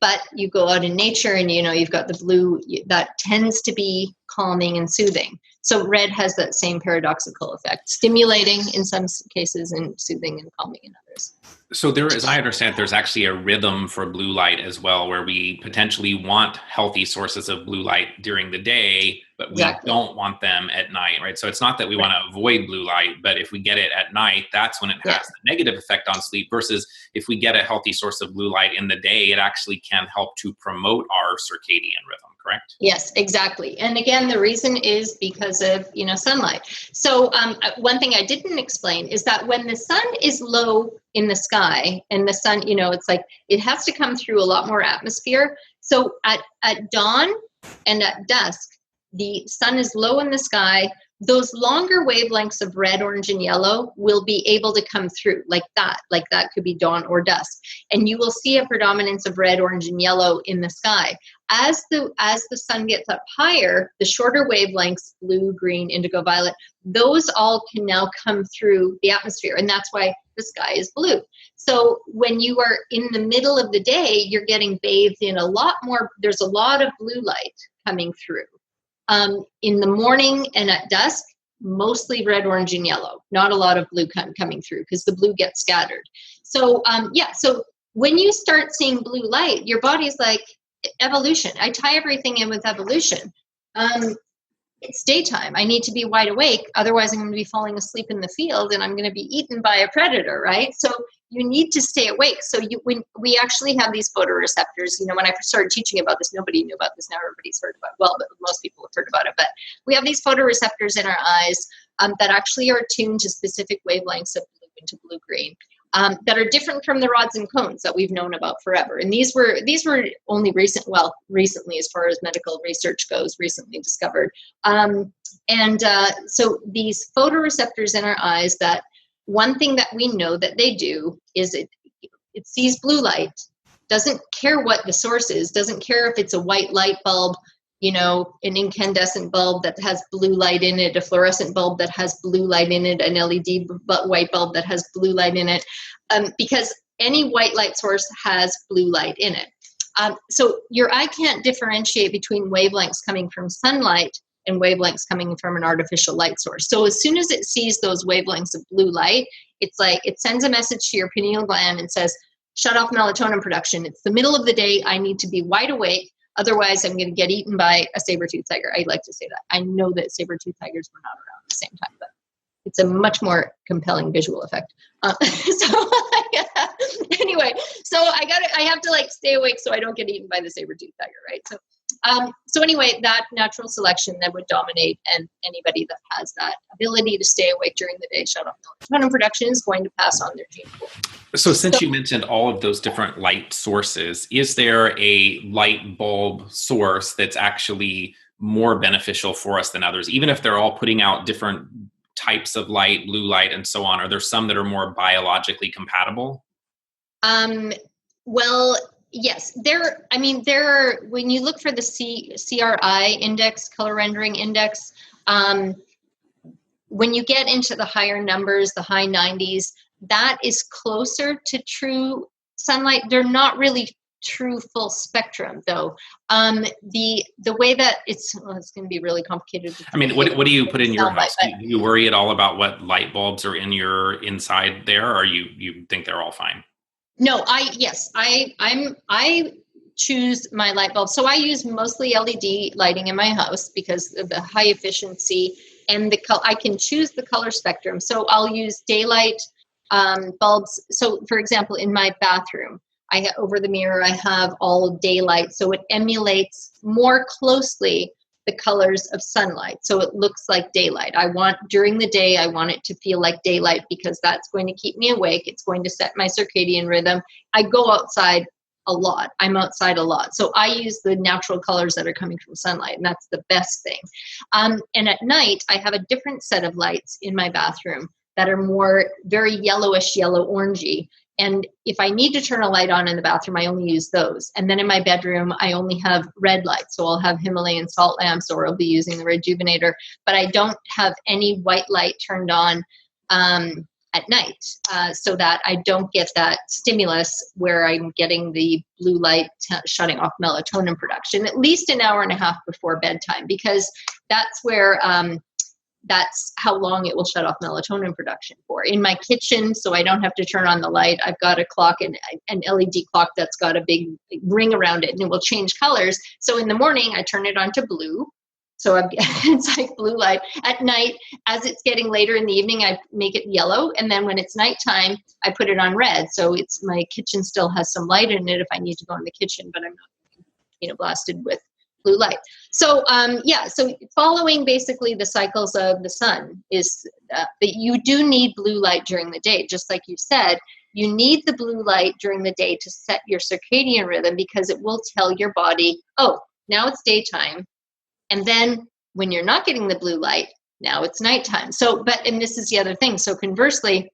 But you go out in nature and, you've got the blue that tends to be calming and soothing. So red has that same paradoxical effect, stimulating in some cases and soothing and calming in others. So there, as I understand, there's actually a rhythm for blue light as well, where we potentially want healthy sources of blue light during the day, but we don't want them at night, right? So it's not that we want to avoid blue light, but if we get it at night, that's when it has the negative effect on sleep, versus if we get a healthy source of blue light in the day, it actually can help to promote our circadian rhythm, correct? Yes, exactly. And again, the reason is because of, sunlight. So one thing I didn't explain is that when the sun is low in the sky, and the sun, it's like it has to come through a lot more atmosphere. So at dawn and at dusk, the sun is low in the sky. Those longer wavelengths of red, orange, and yellow will be able to come through like that. Like that could be dawn or dusk. And you will see a predominance of red, orange, and yellow in the sky. As the sun gets up higher, the shorter wavelengths, blue, green, indigo, violet, those all can now come through the atmosphere. And that's why the sky is blue. So when you are in the middle of the day, you're getting bathed in a lot more, there's a lot of blue light coming through. In the morning and at dusk, mostly red, orange, and yellow. Not a lot of blue coming through because the blue gets scattered. So, so when you start seeing blue light, your body's like, evolution. I tie everything in with evolution. It's daytime. I need to be wide awake. Otherwise, I'm going to be falling asleep in the field and I'm going to be eaten by a predator, right? So you need to stay awake. So when we actually have these photoreceptors, when I first started teaching about this, nobody knew about this. Now everybody's heard about it. Well, but most people have heard about it. But we have these photoreceptors in our eyes that actually are attuned to specific wavelengths of blue into blue-green. That are different from the rods and cones that we've known about forever. And these were only recently, as far as medical research goes, recently discovered. So these photoreceptors in our eyes, that one thing that we know that they do is it sees blue light, doesn't care what the source is, doesn't care if it's a white light bulb, an incandescent bulb that has blue light in it, a fluorescent bulb that has blue light in it, an LED white bulb that has blue light in it, because any white light source has blue light in it. So your eye can't differentiate between wavelengths coming from sunlight and wavelengths coming from an artificial light source. So as soon as it sees those wavelengths of blue light, it's like it sends a message to your pineal gland and says, shut off melatonin production. It's the middle of the day. I need to be wide awake. Otherwise, I'm going to get eaten by a saber-toothed tiger. I like to say that. I know that saber-toothed tigers were not around at the same time, but it's a much more compelling visual effect. Anyway, so I have to stay awake so I don't get eaten by the saber-toothed tiger, right? So anyway, that natural selection that would dominate, and anybody that has that ability to stay awake during the day, shut off melatonin production, is going to pass on their gene pool. So since you mentioned all of those different light sources, is there a light bulb source that's actually more beneficial for us than others? Even if they're all putting out different types of light, blue light, and so on, are there some that are more biologically compatible? Well, Yes, when you look for the CRI index, color rendering index, when you get into the higher numbers, the high 90s, that is closer to true sunlight. They're not really true full spectrum, though. The way that it's going to be really complicated. I mean, what do you put in your house? Do you worry at all about what light bulbs are in your inside there, or you think they're all fine? No, I choose my light bulb. So I use mostly LED lighting in my house because of the high efficiency and I can choose the color spectrum. So I'll use daylight bulbs. So for example, in my bathroom, over the mirror, I have all daylight. So it emulates more closely the colors of sunlight. So it looks like daylight. During the day, I want it to feel like daylight because that's going to keep me awake. It's going to set my circadian rhythm. I go outside a lot. I'm outside a lot. So I use the natural colors that are coming from sunlight, and that's the best thing. And at night, I have a different set of lights in my bathroom that are more very yellowish, yellow-orangey. And if I need to turn a light on in the bathroom, I only use those. And then in my bedroom, I only have red lights. So I'll have Himalayan salt lamps, or I'll be using the Rejuvenator. But I don't have any white light turned on at night, so that I don't get that stimulus where I'm getting the blue light shutting off melatonin production at least an hour and a half before bedtime, because that's where that's how long it will shut off melatonin production for. In my kitchen, so I don't have to turn on the light, I've got a clock, an LED clock that's got a big ring around it, and it will change colors. So in the morning, I turn it on to blue. So it's like blue light. At night, as it's getting later in the evening, I make it yellow. And then when it's nighttime, I put it on red. So my kitchen still has some light in it if I need to go in the kitchen, but I'm not, blasted with blue light. So, so following basically the cycles of the sun is that you do need blue light during the day. Just like you said, you need the blue light during the day to set your circadian rhythm, because it will tell your body, oh, now it's daytime. And then when you're not getting the blue light, now it's nighttime. And this is the other thing. So conversely,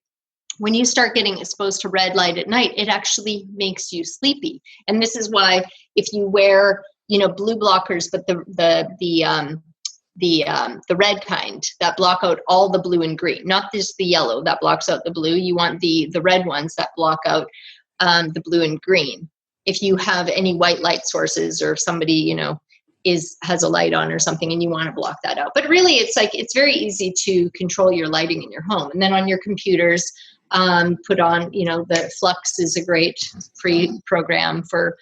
when you start getting exposed to red light at night, it actually makes you sleepy. And this is why if you wear, blue blockers, but the red kind that block out all the blue and green, not just the yellow that blocks out the blue. You want the red ones that block out the blue and green. If you have any white light sources, or if somebody, has a light on or something and you want to block that out. But really, it's very easy to control your lighting in your home. And then on your computers, put on, the Flux is a great free program for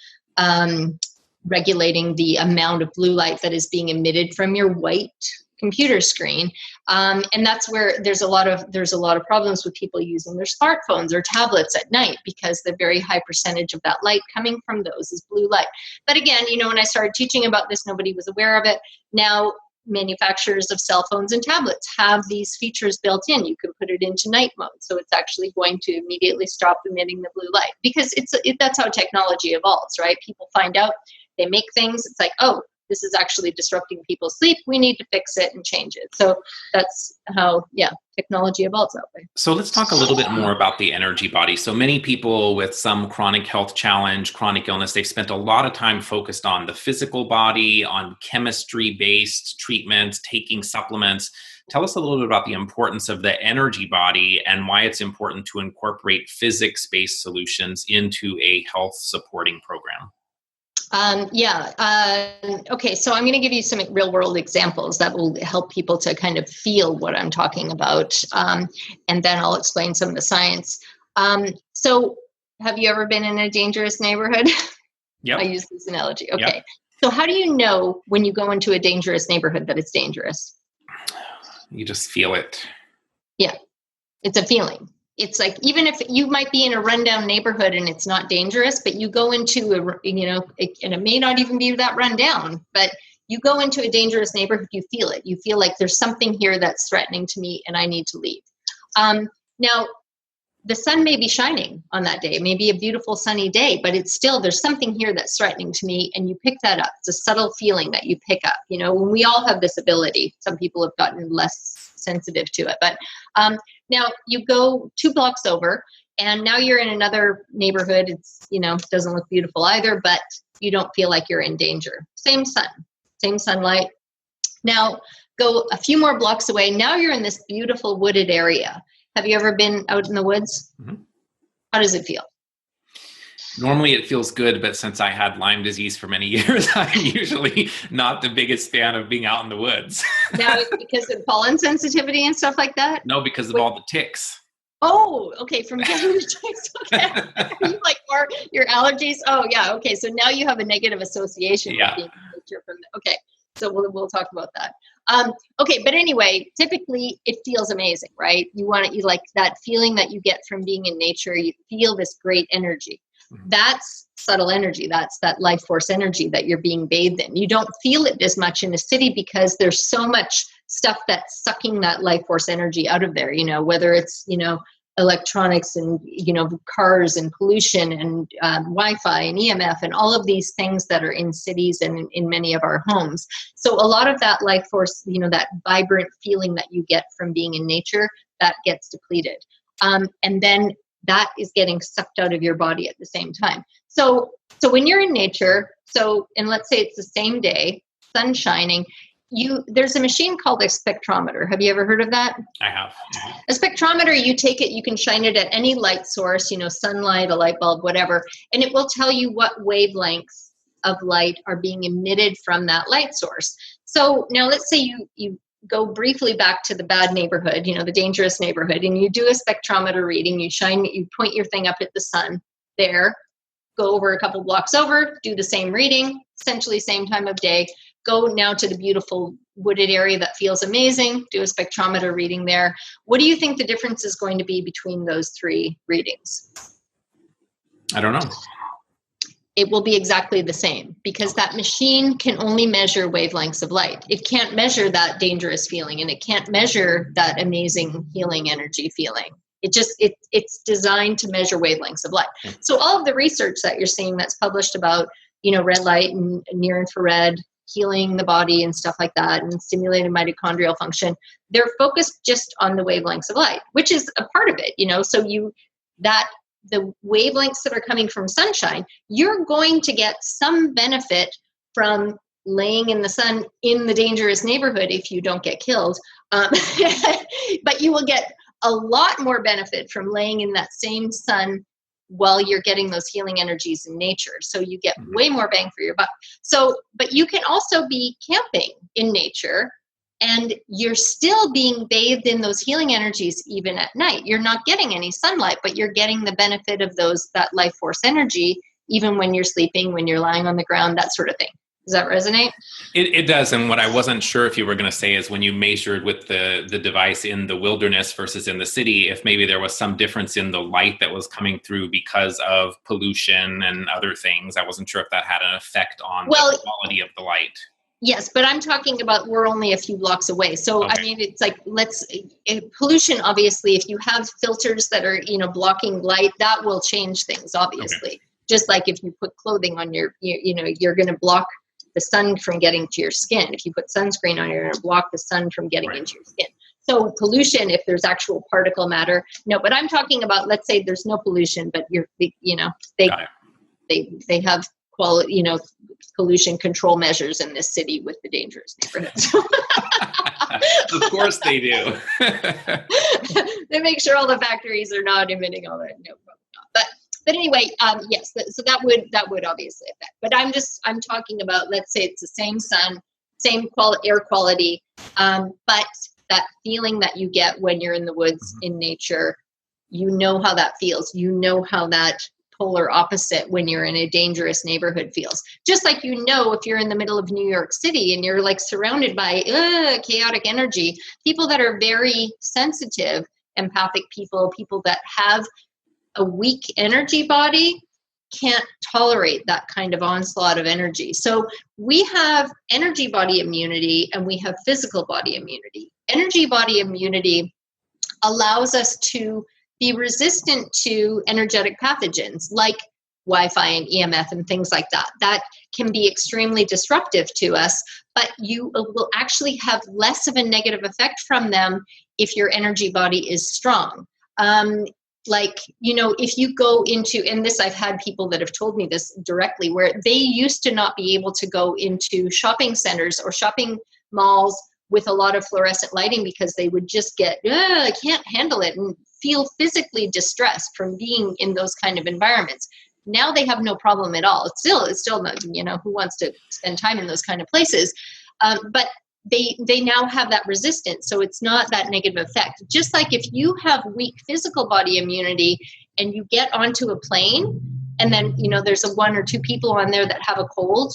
regulating the amount of blue light that is being emitted from your white computer screen. And that's where there's a lot of problems with people using their smartphones or tablets at night, because the very high percentage of that light coming from those is blue light. But again, when I started teaching about this, nobody was aware of it. Now manufacturers of cell phones and tablets have these features built in. You can put it into night mode, so it's actually going to immediately stop emitting the blue light, because that's how technology evolves, right? People find out, they make things, it's like, oh, this is actually disrupting people's sleep. We need to fix it and change it. So that's how, technology evolves that way. So let's talk a little bit more about the energy body. So many people with some chronic health challenge, chronic illness, they've spent a lot of time focused on the physical body, on chemistry-based treatments, taking supplements. Tell us a little bit about the importance of the energy body and why it's important to incorporate physics-based solutions into a health supporting program. Okay, so I'm going to give you some real world examples that will help people to kind of feel what I'm talking about. And then I'll explain some of the science. So have you ever been in a dangerous neighborhood? Yeah. I use this analogy. Okay. Yep. So how do you know when you go into a dangerous neighborhood that it's dangerous? You just feel it. Yeah. It's a feeling. It's like, even if you might be in a rundown neighborhood and it's not dangerous, but you go into and it may not even be that rundown, but you go into a dangerous neighborhood, you feel it. You feel like there's something here that's threatening to me and I need to leave. Now, the sun may be shining on that day. It may be a beautiful sunny day, but it's still, there's something here that's threatening to me, and you pick that up. It's a subtle feeling that you pick up. When we all have this ability, some people have gotten less sensitive to it. But now you go 2 blocks over, and now you're in another neighborhood. It's, doesn't look beautiful either, but you don't feel like you're in danger. Same sun, same sunlight. Now go a few more blocks away. Now you're in this beautiful wooded area. Have you ever been out in the woods? Mm-hmm. How does it feel? Normally it feels good, but since I had Lyme disease for many years, I'm usually not the biggest fan of being out in the woods. Now it's because of pollen sensitivity and stuff like that? No, because of all the ticks. Oh, okay. From getting the ticks. Okay. You or your allergies? Oh, yeah. Okay. So now you have a negative association with being in nature from okay. So we'll talk about that. Okay. But anyway, typically it feels amazing, right? You like that feeling that you get from being in nature. You feel this great energy. That's subtle energy. That's that life force energy that you're being bathed in. You don't feel it as much in the city because there's so much stuff that's sucking that life force energy out of there, whether it's, electronics and, cars and pollution and Wi-Fi and EMF and all of these things that are in cities and in many of our homes. So a lot of that life force, that vibrant feeling that you get from being in nature, that gets depleted. And then that is getting sucked out of your body at the same time. So when you're in nature, and let's say it's the same day, sun shining, there's a machine called a spectrometer. Have you ever heard of that? I have. A spectrometer, you take it, you can shine it at any light source, sunlight, a light bulb, whatever, and it will tell you what wavelengths of light are being emitted from that light source. So now let's say you go briefly back to the bad neighborhood, the dangerous neighborhood, and you do a spectrometer reading, you point your thing up at the sun there, go over a couple blocks over, do the same reading, essentially same time of day, go now to the beautiful wooded area that feels amazing, do a spectrometer reading there. What do you think the difference is going to be between those 3 readings? I don't know. It will be exactly the same because that machine can only measure wavelengths of light. It can't measure that dangerous feeling, and it can't measure that amazing healing energy feeling. It's designed to measure wavelengths of light. So all of the research that you're seeing that's published about, red light and near infrared healing the body and stuff like that, and stimulated mitochondrial function, they're focused just on the wavelengths of light, which is a part of it, so the wavelengths that are coming from sunshine, you're going to get some benefit from laying in the sun in the dangerous neighborhood if you don't get killed. But you will get a lot more benefit from laying in that same sun while you're getting those healing energies in nature. So you get way more bang for your buck. But you can also be camping in nature and you're still being bathed in those healing energies even at night. You're not getting any sunlight, but you're getting the benefit of that life force energy even when you're sleeping, when you're lying on the ground, that sort of thing. Does that resonate? It does. And what I wasn't sure if you were going to say is when you measured with the device in the wilderness versus in the city, if maybe there was some difference in the light that was coming through because of pollution and other things. I wasn't sure if that had an effect on the quality of the light. Yes, but I'm talking about we're only a few blocks away. So, okay. I mean, it's like, pollution, obviously, if you have filters that are, blocking light, that will change things, obviously. Okay. Just like if you put clothing on you're going to block the sun from getting to your skin. If you put sunscreen on, you're going to block the sun from getting into your skin. So pollution, if there's actual particle matter, no, but I'm talking about, let's say there's no pollution, but they have quality, pollution control measures in this city with the dangerous neighborhoods. Of course they do. They make sure all the factories are not emitting all that. No problem. But anyway, yes. So that would obviously affect. But I'm talking about, let's say it's the same sun, same air quality, but that feeling that you get when you're in the woods in nature, how that feels. How that polar opposite when you're in a dangerous neighborhood feels. Just like if you're in the middle of New York City and you're like surrounded by chaotic energy, people that are very sensitive, empathic people that have a weak energy body can't tolerate that kind of onslaught of energy. So we have energy body immunity and we have physical body immunity. Energy body immunity allows us to be resistant to energetic pathogens like Wi-Fi and EMF and things like that. That can be extremely disruptive to us, but you will actually have less of a negative effect from them if your energy body is strong. If you go into, and this, I've had people that have told me this directly, where they used to not be able to go into shopping centers or shopping malls with a lot of fluorescent lighting because they would just get, I can't handle it, and feel physically distressed from being in those kind of environments. Now they have no problem at all. It's still not, who wants to spend time in those kind of places? But they now have that resistance, so it's not that negative effect. Just like if you have weak physical body immunity and you get onto a plane, and then there's one or two people on there that have a cold,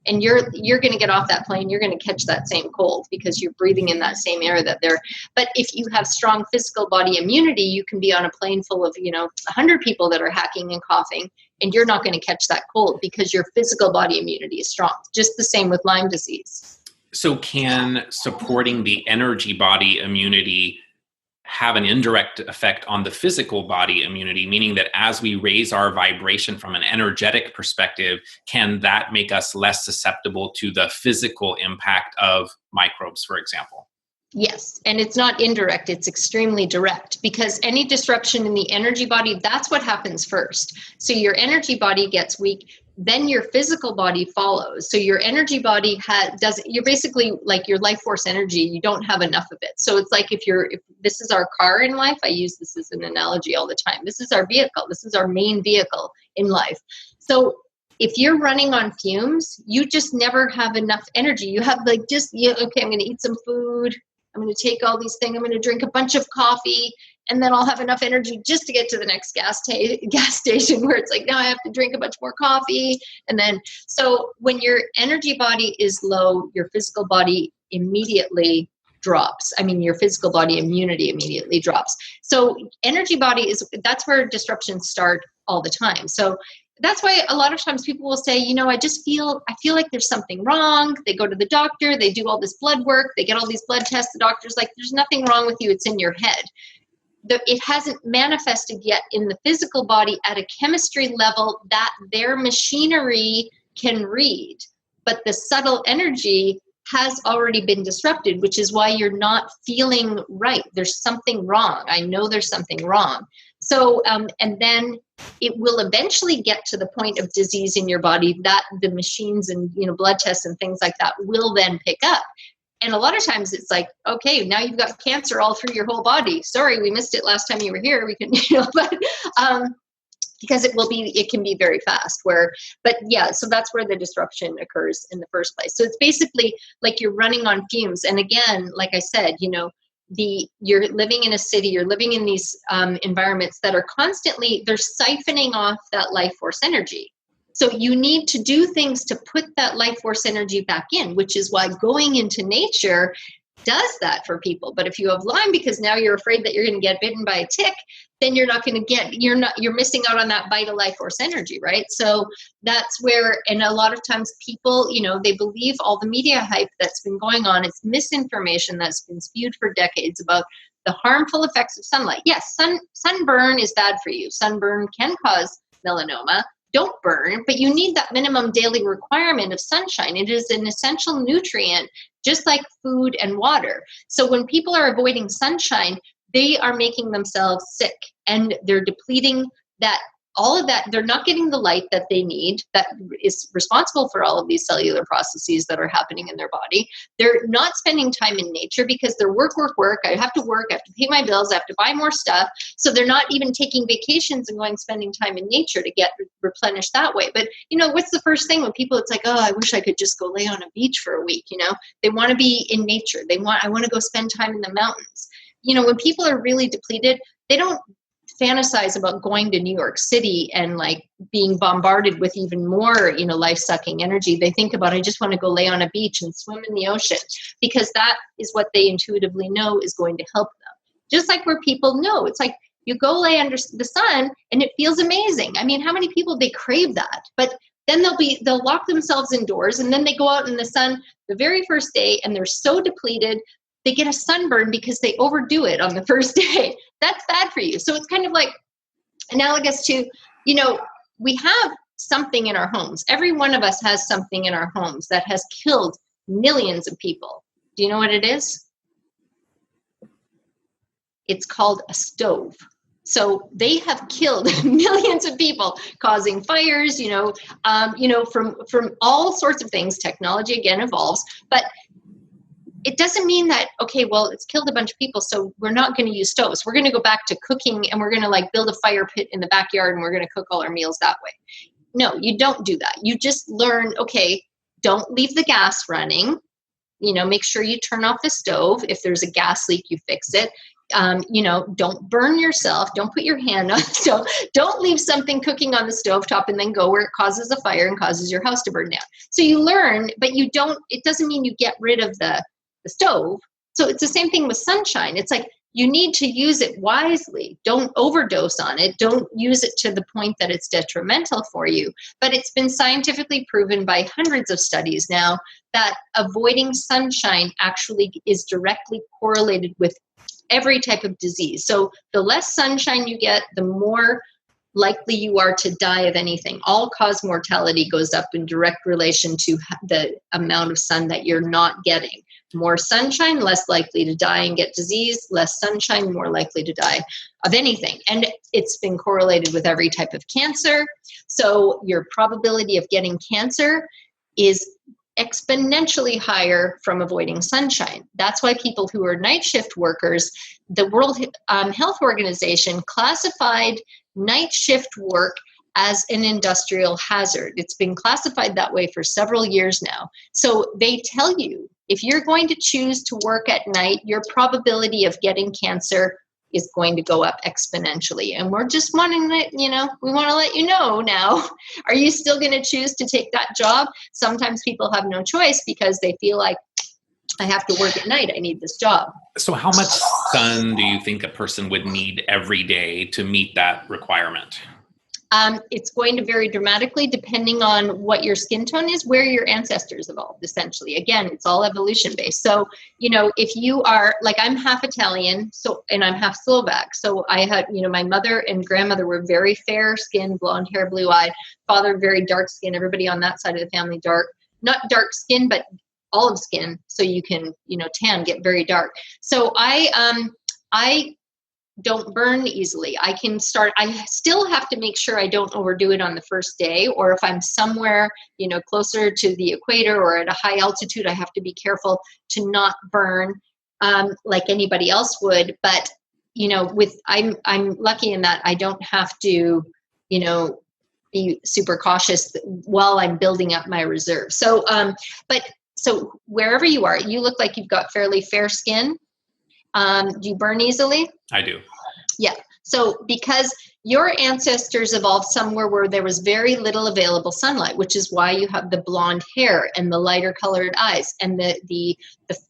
and you're going to get off that plane, you're going to catch that same cold because you're breathing in that same air that they're. But if you have strong physical body immunity, you can be on a plane full of 100 people that are hacking and coughing, and you're not going to catch that cold because your physical body immunity is strong. Just the same with Lyme disease. So can supporting the energy body immunity have an indirect effect on the physical body immunity, meaning that as we raise our vibration from an energetic perspective, can that make us less susceptible to the physical impact of microbes, for example? Yes, and it's not indirect, it's extremely direct, because any disruption in the energy body, that's what happens first. So your energy body gets weak, then your physical body follows. So your energy body you're basically like your life force energy, you don't have enough of it. So it's like if this is our car in life, I use this as an analogy all the time. This is our vehicle. This is our main vehicle in life. So if you're running on fumes, you just never have enough energy. You have okay, I'm going to eat some food. I'm going to take all these things. I'm going to drink a bunch of coffee, and then I'll have enough energy just to get to the next gas station where it's like, now I have to drink a bunch more coffee. And then, so when your energy body is low, your physical body immediately drops. Your physical body immunity immediately drops. So energy body that's where disruptions start all the time. So that's why a lot of times people will say, I feel like there's something wrong. They go to the doctor, they do all this blood work, they get all these blood tests. The doctor's like, there's nothing wrong with you. It's in your head. It hasn't manifested yet in the physical body at a chemistry level that their machinery can read. But the subtle energy has already been disrupted, which is why you're not feeling right. There's something wrong. I know there's something wrong. So, and then it will eventually get to the point of disease in your body that the machines and, blood tests and things like that will then pick up. And a lot of times it's like, okay, now you've got cancer all through your whole body. Sorry, we missed it last time you were here. We can, because it can be very fast so that's where the disruption occurs in the first place. So it's basically like you're running on fumes. And again, like I said, you're living in a city, you're living in these environments that are constantly, they're siphoning off that life force energy. So you need to do things to put that life force energy back in, which is why going into nature does that for people. But if you have Lyme because now you're afraid that you're going to get bitten by a tick, then you're missing out on that vital life force energy, right? So that's where, and a lot of times people, they believe all the media hype that's been going on. It's misinformation that's been spewed for decades about the harmful effects of sunlight. Yes, sunburn is bad for you. Sunburn can cause melanoma. Don't burn, but you need that minimum daily requirement of sunshine. It is an essential nutrient, just like food and water. So when people are avoiding sunshine, they are making themselves sick, and they're depleting all of that. They're not getting the light that they need that is responsible for all of these cellular processes that are happening in their body. They're not spending time in nature because they're work. I have to work, I have to pay my bills, I have to buy more stuff. So they're not even taking vacations and spending time in nature to get replenished that way. But, what's the first thing when people, it's like, oh, I wish I could just go lay on a beach for a week. They want to be in nature. I want to go spend time in the mountains. When people are really depleted, they don't fantasize about going to New York City and being bombarded with even more, life-sucking energy. They think about, I just want to go lay on a beach and swim in the ocean, because that is what they intuitively know is going to help them. Just like where people know, it's like you go lay under the sun and it feels amazing. How many people, they crave that, but then they'll lock themselves indoors, and then they go out in the sun the very first day and they're so depleted, they get a sunburn because they overdo it on the first day. That's bad for you. So it's kind of like analogous to, we have something in our homes. Every one of us has something in our homes that has killed millions of people. Do you know what it is? It's called a stove. So they have killed millions of people, causing fires, from all sorts of things. Technology again evolves, but it doesn't mean that, okay, well, it's killed a bunch of people, so we're not going to use stoves. We're going to go back to cooking, and we're going to like build a fire pit in the backyard, and we're going to cook all our meals that way. No, you don't do that. You just learn, okay, don't leave the gas running. Make sure you turn off the stove. If there's a gas leak, you fix it. Don't burn yourself. Don't put your hand on the stove. Don't leave something cooking on the stovetop and then go where it causes a fire and causes your house to burn down. So you learn, but it doesn't mean you get rid of the stove. So it's the same thing with sunshine. It's like you need to use it wisely. Don't overdose on it. Don't use it to the point that it's detrimental for you. But it's been scientifically proven by hundreds of studies now that avoiding sunshine actually is directly correlated with every type of disease. So the less sunshine you get, the more likely you are to die of anything. All-cause mortality goes up in direct relation to the amount of sun that you're not getting. More sunshine, less likely to die and get disease. Less sunshine, more likely to die of anything. And it's been correlated with every type of cancer. So your probability of getting cancer is exponentially higher from avoiding sunshine. That's why people who are night shift workers, the World Health Organization classified night shift work as an industrial hazard. It's been classified that way for several years now. So they tell you, if you're going to choose to work at night, your probability of getting cancer is going to go up exponentially. And we're just wanting that, we want to let you know now. Are you still going to choose to take that job? Sometimes people have no choice because they feel like, I have to work at night. I need this job. So how much sun do you think a person would need every day to meet that requirement? It's going to vary dramatically depending on what your skin tone is, where your ancestors evolved, essentially. Again, it's all evolution based. So, if you are, like, I'm half Italian, and I'm half Slovak. So I had, my mother and grandmother were very fair skin, blonde hair, blue eyed. Father, very dark skin. Everybody on that side of the family, dark, not dark skin, but olive skin. So you can, tan, get very dark. So I don't burn easily. I still have to make sure I don't overdo it on the first day, or if I'm somewhere, closer to the equator or at a high altitude, I have to be careful to not burn like anybody else would. But, I'm lucky in that I don't have to, be super cautious while I'm building up my reserve. So, so wherever you are, you look like you've got fairly fair skin. Do you burn easily? I do. Yeah. So because your ancestors evolved somewhere where there was very little available sunlight, which is why you have the blonde hair and the lighter colored eyes and the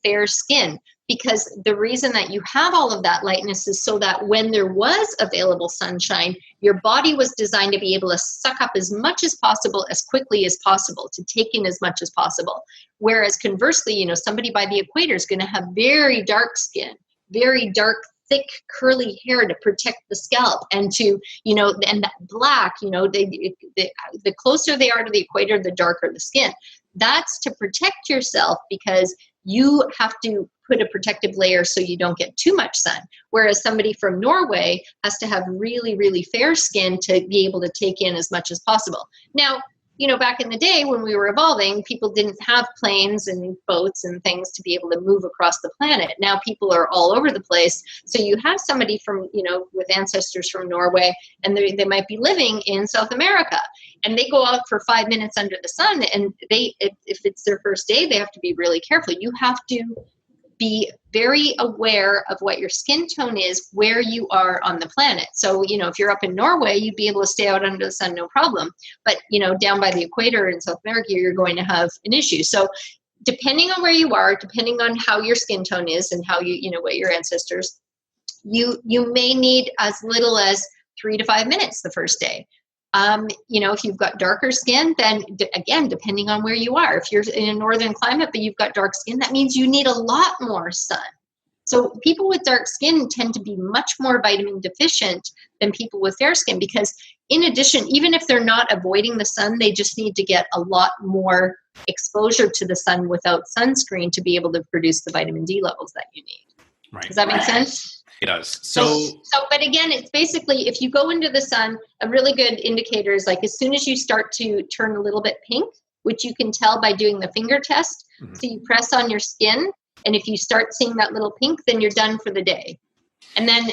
fair skin. Because the reason that you have all of that lightness is so that when there was available sunshine, your body was designed to be able to suck up as much as possible, as quickly as possible, to take in as much as possible. Whereas conversely, somebody by the equator is going to have very dark skin, very dark, thick, curly hair to protect the scalp, and to, and that black, the closer they are to the equator, the darker the skin. That's to protect yourself, because you have to put a protective layer so you don't get too much sun. Whereas somebody from Norway has to have really, really fair skin to be able to take in as much as possible. Now, back in the day when we were evolving, people didn't have planes and boats and things to be able to move across the planet. Now people are all over the place. So you have somebody from, with ancestors from Norway, and they might be living in South America, and they go out for 5 minutes under the sun, and if it's their first day, they have to be really careful. You have to be very aware of what your skin tone is, where you are on the planet. So, if you're up in Norway, you'd be able to stay out under the sun, no problem. But, down by the equator in South America, you're going to have an issue. So depending on where you are, depending on how your skin tone is and how what your ancestors, you may need as little as 3 to 5 minutes the first day. If you've got darker skin, then again, depending on where you are, if you're in a northern climate, but you've got dark skin, that means you need a lot more sun. So people with dark skin tend to be much more vitamin deficient than people with fair skin, because in addition, even if they're not avoiding the sun, they just need to get a lot more exposure to the sun without sunscreen to be able to produce the vitamin D levels that you need. Right. Does that make sense? It does. But again, it's basically, if you go into the sun, a really good indicator is like as soon as you start to turn a little bit pink, which you can tell by doing the finger test. Mm-hmm. So you press on your skin, and if you start seeing that little pink, then you're done for the day. And then,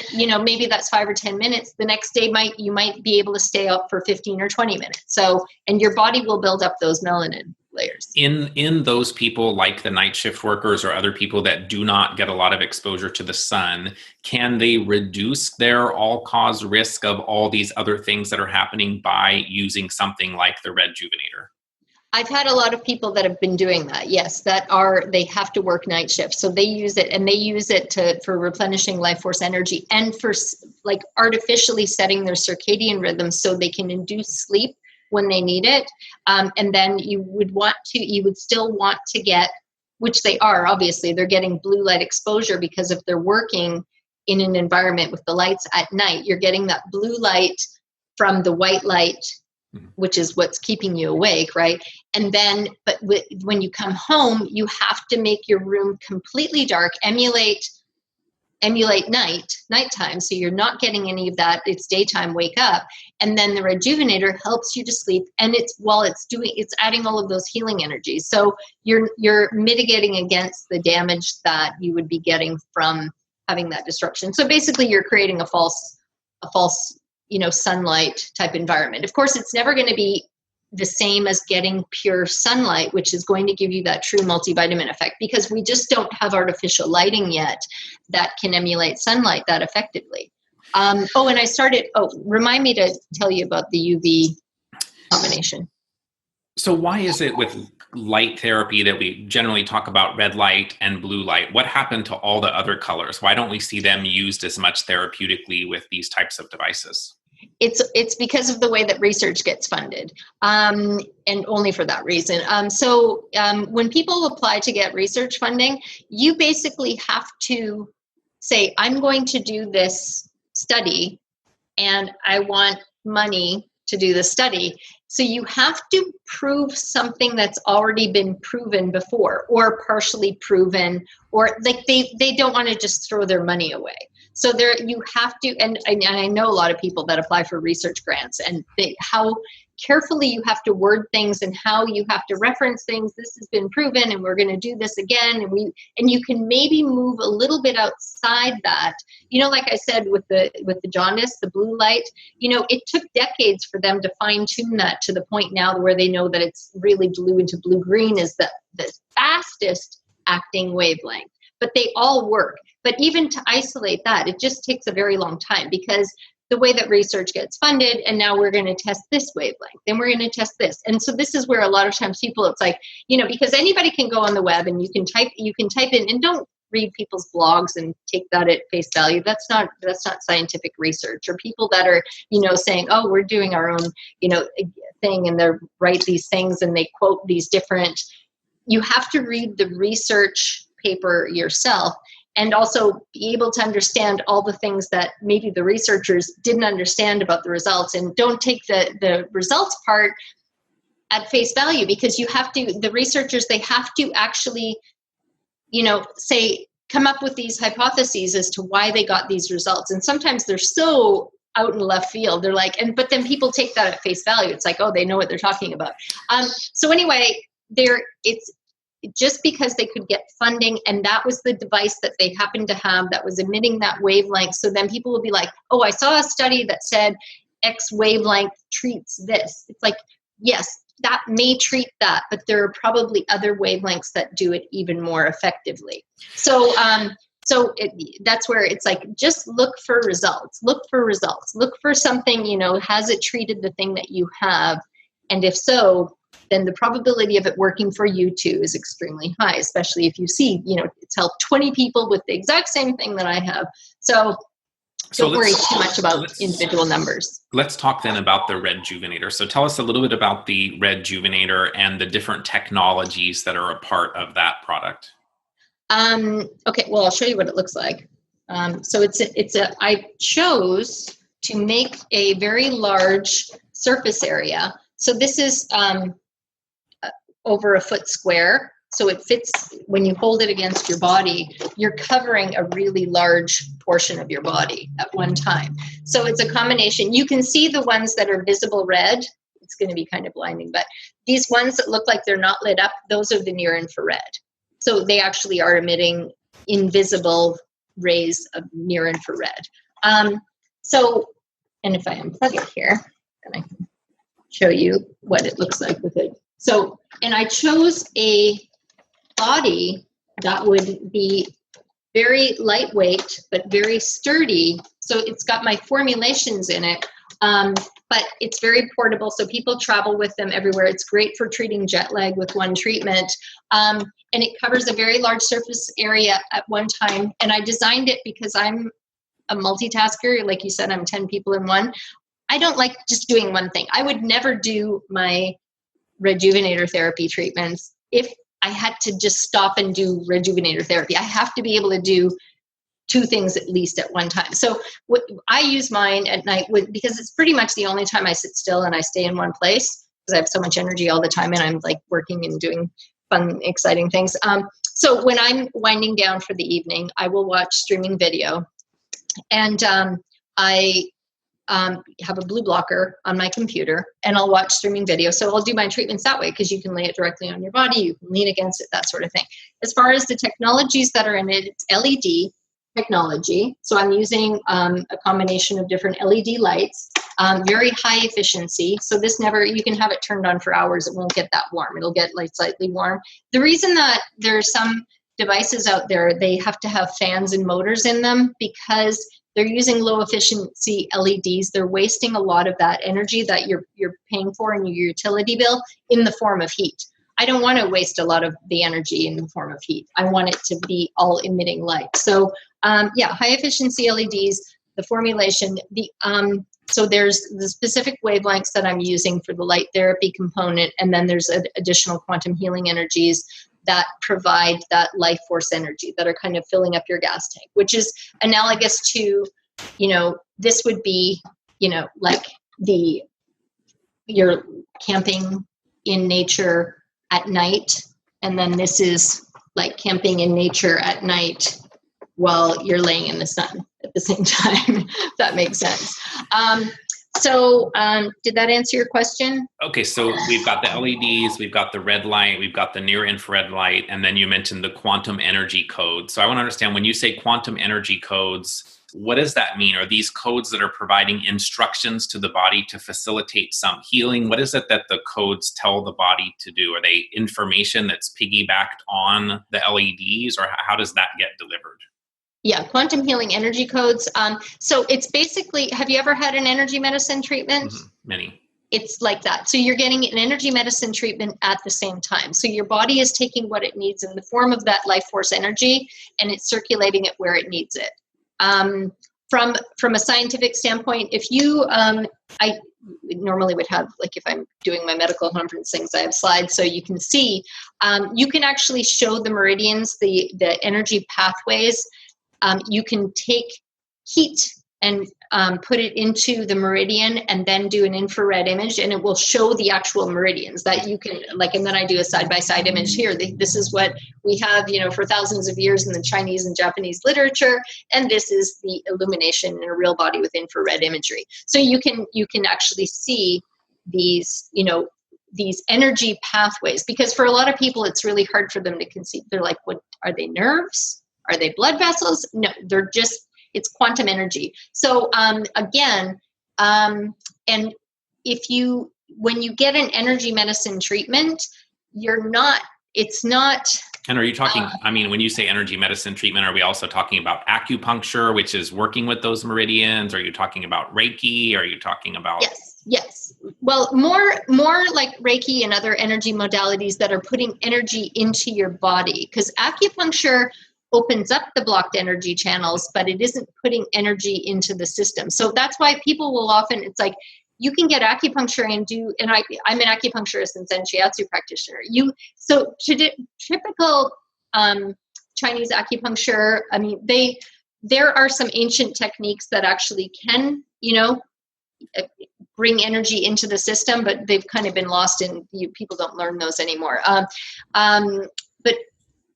maybe that's 5 or 10 minutes. The next day you might be able to stay up for 15 or 20 minutes. So, and your body will build up those melanin layers. In those people, like the night shift workers or other people that do not get a lot of exposure to the sun, can they reduce their all-cause risk of all these other things that are happening by using something like the Rejuvenator? I've had a lot of people that have been doing that. Yes, they have to work night shifts. So they use it, and they use it for replenishing life force energy and for like artificially setting their circadian rhythms so they can induce sleep when they need it. And then you would still want to get, which they are, obviously, they're getting blue light exposure because if they're working in an environment with the lights at night, you're getting that blue light from the white light, which is what's keeping you awake, right? And then, but when you come home, you have to make your room completely dark, emulate nighttime, so you're not getting any of that. It's daytime, wake up. And then the Rejuvenator helps you to sleep, and it's adding all of those healing energies. So you're mitigating against the damage that you would be getting from having that disruption. So basically you're creating a false sunlight type environment. Of course, it's never going to be the same as getting pure sunlight, which is going to give you that true multivitamin effect, because we just don't have artificial lighting yet that can emulate sunlight that effectively. Remind me to tell you about the UV combination. So why is it with light therapy that we generally talk about red light and blue light? What happened to all the other colors? Why don't we see them used as much therapeutically with these types of devices? It's because of the way that research gets funded, and only for that reason. When people apply to get research funding, you basically have to say, I'm going to do this study, and I want money to do the study. So you have to prove something that's already been proven before or partially proven, or like they don't want to just throw their money away. So you have to, and I know a lot of people that apply for research grants, and how carefully you have to word things and how you have to reference things. This has been proven, and we're going to do this again. And you can maybe move a little bit outside that. Like I said, with the jaundice, the blue light, it took decades for them to fine tune that to the point now where they know that it's really blue into blue-green is the fastest acting wavelength. But they all work. But even to isolate that, it just takes a very long time, because the way that research gets funded, and now we're going to test this wavelength, then we're going to test this. And so this is where a lot of times people, it's like, because anybody can go on the web and you can type in, and don't read people's blogs and take that at face value. That's not scientific research. Or people that are, saying, oh, we're doing our own, thing, and they write these things and they quote these different, you have to read the research paper yourself, and also be able to understand all the things that maybe the researchers didn't understand about the results, and don't take the results part at face value, because the researchers, they have to actually, come up with these hypotheses as to why they got these results. And sometimes they're so out in left field. They're like, but then people take that at face value. It's like, oh, they know what they're talking about. So anyway, it's just because they could get funding, and that was the device that they happened to have that was emitting that wavelength. So then people will be like, oh, I saw a study that said X wavelength treats this. It's like, yes, that may treat that, but there are probably other wavelengths that do it even more effectively. So that's where it's like, just look for results. Look for something, has it treated the thing that you have? And if so, then the probability of it working for you too is extremely high, especially if you see, it's helped 20 people with the exact same thing that I have. So don't worry too much about individual numbers. Let's talk then about the Rejuvenator. So tell us a little bit about the Rejuvenator and the different technologies that are a part of that product. Okay, well, I'll show you what it looks like. So I chose to make a very large surface area. So this is over a foot square. So it fits, when you hold it against your body, you're covering a really large portion of your body at one time. So it's a combination. You can see the ones that are visible red. It's going to be kind of blinding, but these ones that look like they're not lit up, those are the near infrared. So they actually are emitting invisible rays of near infrared. And if I unplug it here, then I can show you what it looks like with it. So, and I chose a body that would be very lightweight, but very sturdy. So it's got my formulations in it, but it's very portable. So people travel with them everywhere. It's great for treating jet lag with one treatment. And it covers a very large surface area at one time. And I designed it because I'm a multitasker. Like you said, I'm 10 people in one. I don't like just doing one thing. I would never do my Rejuvenator therapy treatments if I had to just stop and do Rejuvenator therapy. I have to be able to do two things at least at one time. So I use mine at night because it's pretty much the only time I sit still and I stay in one place because I have so much energy all the time and I'm like working and doing fun, exciting things. So when I'm winding down for the evening, I will watch streaming video, and I have a blue blocker on my computer and I'll watch streaming video. So I'll do my treatments that way because you can lay it directly on your body, you can lean against it, that sort of thing. As far as the technologies that are in it, it's LED technology. So I'm using a combination of different LED lights, very high efficiency. So this you can have it turned on for hours. It won't get that warm. It'll get like slightly warm. The reason that there's some devices out there, they have to have fans and motors in them because they're using low efficiency LEDs. They're wasting a lot of that energy that you're paying for in your utility bill in the form of heat. I don't want to waste a lot of the energy in the form of heat. I want it to be all emitting light. So high efficiency LEDs, the formulation, so there's the specific wavelengths that I'm using for the light therapy component, and then there's additional quantum healing energies that provide that life force energy that are kind of filling up your gas tank, which is analogous to, this would be, like you're camping in nature at night, and then this is like camping in nature at night while you're laying in the sun at the same time, if that makes sense. Did that answer your question? Okay, so we've got the LEDs, we've got the red light, we've got the near infrared light, and then you mentioned the quantum energy code. So I want to understand, when you say quantum energy codes, what does that mean? Are these codes that are providing instructions to the body to facilitate some healing? What is it that the codes tell the body to do? Are they information that's piggybacked on the LEDs, or how does that get delivered? Yeah, quantum healing energy codes. So it's basically, have you ever had an energy medicine treatment? Mm-hmm. Many. It's like that. So you're getting an energy medicine treatment at the same time. So your body is taking what it needs in the form of that life force energy, and it's circulating it where it needs it. From a scientific standpoint, if you, I normally would have, like if I'm doing my medical conference things, I have slides so you can see, you can actually show the meridians, the energy pathways. You can take heat and put it into the meridian and then do an infrared image, and it will show the actual meridians that you can, and then I do a side-by-side image here. This is what we have, for thousands of years in the Chinese and Japanese literature, and this is the illumination in a real body with infrared imagery. So you can actually see these, these energy pathways, because for a lot of people, it's really hard for them to conceive. They're like, what are they, nerves? Are they blood vessels? No, they're just, it's quantum energy. So again, and when you get an energy medicine treatment, it's not. And are you talking, when you say energy medicine treatment, are we also talking about acupuncture, which is working with those meridians? Are you talking about Reiki? Are you talking about? Yes. Well, more like Reiki and other energy modalities that are putting energy into your body, because acupuncture opens up the blocked energy channels, but it isn't putting energy into the system. So that's why people will often, it's like, you can get acupuncture and I'm an acupuncturist and Zen Shiatsu practitioner. Typical Chinese acupuncture, there are some ancient techniques that actually can, bring energy into the system, but they've kind of been lost in people don't learn those anymore. But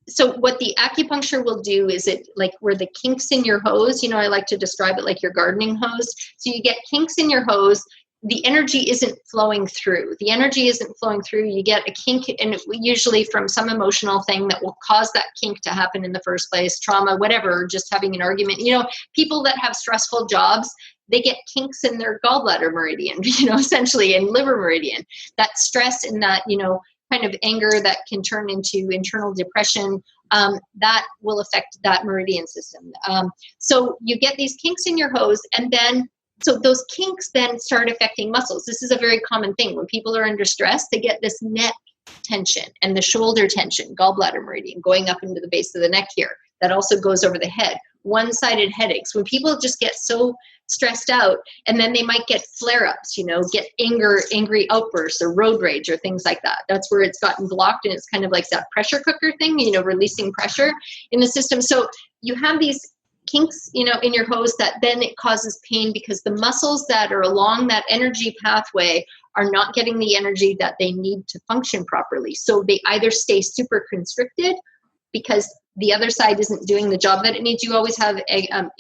so what the acupuncture will do is it like where the kinks in your hose, you know, I like to describe it like your gardening hose. So you get kinks in your hose, the energy isn't flowing through. The energy isn't flowing through. You get a kink, and usually from some emotional thing that will cause that kink to happen in the first place, trauma, whatever, just having an argument. You know, people that have stressful jobs, they get kinks in their gallbladder meridian, you know, essentially, and liver meridian. That stress and that, you know, kind of anger that can turn into internal depression, that will affect that meridian system. So you get these kinks in your hose, and then, so those kinks then start affecting muscles. This is a very common thing. When people are under stress, they get this neck tension and the shoulder tension, gallbladder meridian, going up into the base of the neck here. That also goes over the head. One-sided headaches. When people just get so stressed out, and then they might get flare-ups, you know, get angry outbursts or road rage or things like that. That's where it's gotten blocked, and it's kind of like that pressure cooker thing, you know, releasing pressure in the system. So you have these kinks, you know, in your hose that then it causes pain because the muscles that are along that energy pathway are not getting the energy that they need to function properly. So they either stay super constricted because the other side isn't doing the job that it needs. You always have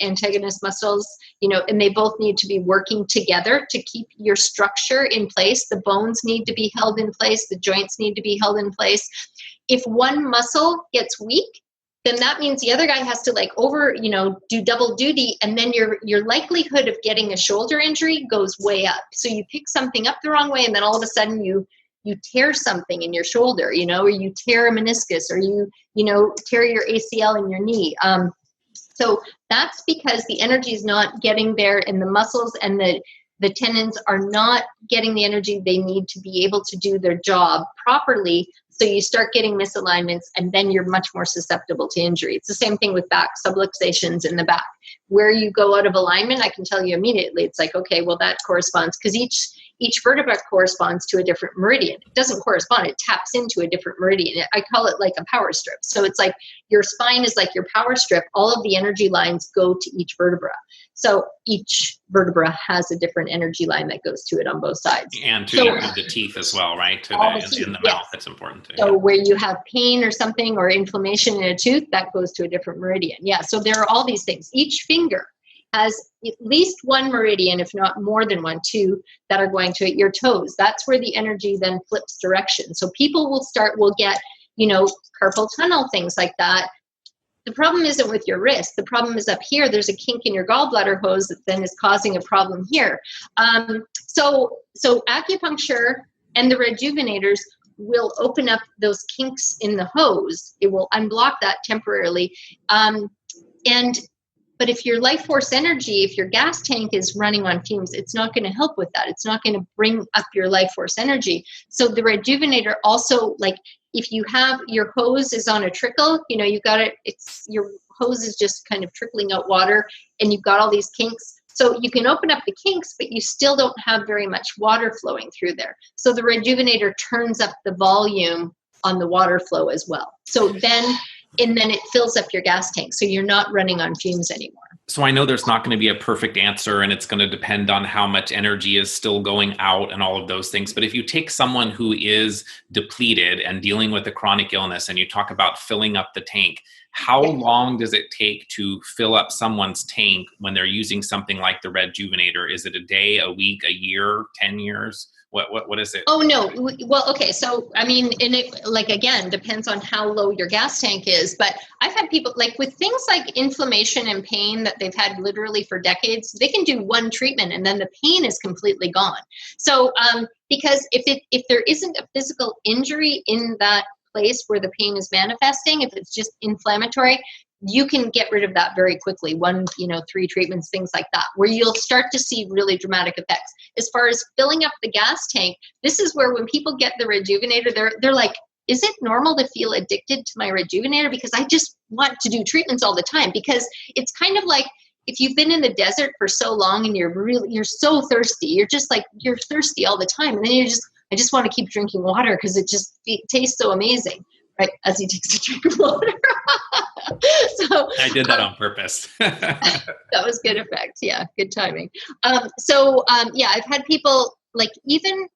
antagonist muscles, you know, and they both need to be working together to keep your structure in place. The bones need to be held in place. The joints need to be held in place. If one muscle gets weak, then that means the other guy has to do double duty. And then your likelihood of getting a shoulder injury goes way up. So you pick something up the wrong way, and then all of a sudden you tear something in your shoulder, you know, or you tear a meniscus, or you tear your ACL in your knee. So that's because the energy is not getting there, and the muscles and the tendons are not getting the energy they need to be able to do their job properly. So you start getting misalignments, and then you're much more susceptible to injury. It's the same thing with back subluxations in the back. Where you go out of alignment, I can tell you immediately. It's like, okay, well, that corresponds, because each vertebra corresponds to a different meridian. It doesn't correspond, it taps into a different meridian. I call it like a power strip. So it's like your spine is like your power strip. All of the energy lines go to each vertebra. So each vertebra has a different energy line that goes to it on both sides. And to the teeth as well, right? In the mouth, that's important too. So where you have pain or something, or inflammation in a tooth, that goes to a different meridian. Yeah, so there are all these things. Each finger has at least one meridian, if not more than one, two, that are going to your toes. That's where the energy then flips direction. So people will get, carpal tunnel, things like that. The problem isn't with your wrist. The problem is up here. There's a kink in your gallbladder hose that then is causing a problem here. So acupuncture and the rejuvenators will open up those kinks in the hose. It will unblock that temporarily. But if your life force energy, if your gas tank is running on fumes, it's not going to help with that. It's not going to bring up your life force energy. So the Rejuvenator also, like if you have your hose is on a trickle, your hose is just kind of trickling out water, and you've got all these kinks. So you can open up the kinks, but you still don't have very much water flowing through there. So the Rejuvenator turns up the volume on the water flow as well. So then it fills up your gas tank. So you're not running on fumes anymore. So I know there's not going to be a perfect answer, and it's going to depend on how much energy is still going out and all of those things. But if you take someone who is depleted and dealing with a chronic illness, and you talk about filling up the tank, how long does it take to fill up someone's tank when they're using something like the Rejuvenator? Is it a day, a week, a year, 10 years? What is it? Oh, no. Well, okay. So, I mean, and it, again, depends on how low your gas tank is. But I've had people, with things like inflammation and pain that they've had literally for decades, they can do one treatment and then the pain is completely gone. So, because if there isn't a physical injury in that place where the pain is manifesting, if it's just inflammatory, you can get rid of that very quickly. 3 treatments, things like that, where you'll start to see really dramatic effects. As far as filling up the gas tank, this is where when people get the Rejuvenator, they're like, is it normal to feel addicted to my Rejuvenator? Because I just want to do treatments all the time. Because it's kind of like if you've been in the desert for so long and you're so thirsty, you're thirsty all the time. And then I just want to keep drinking water because it tastes so amazing. right as he takes a drink of water. So I did that on purpose. that was good effect. Yeah, good timing. Yeah, I've had people like even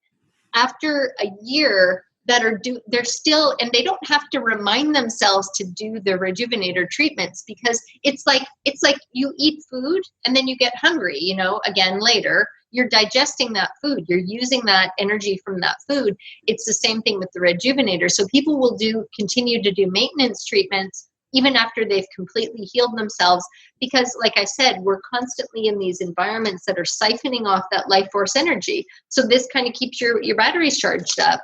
after a year that they're still, and they don't have to remind themselves to do the Rejuvenator treatments, because it's like you eat food and then you get hungry, again later. You're digesting that food. You're using that energy from that food. It's the same thing with the Rejuvenator. So people will continue to do maintenance treatments even after they've completely healed themselves, because like I said, we're constantly in these environments that are siphoning off that life force energy. So this kind of keeps your batteries charged up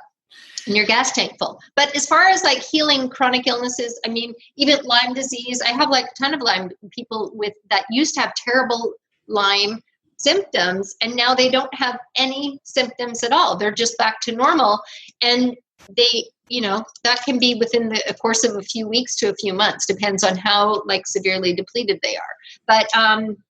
and your gas tank full. But as far as like healing chronic illnesses, I mean, even Lyme disease, I have like a ton of Lyme people that used to have terrible Lyme symptoms, and now they don't have any symptoms at all. They're just back to normal. And they, that can be within the course of a few weeks to a few months, depends on how like severely depleted they are. But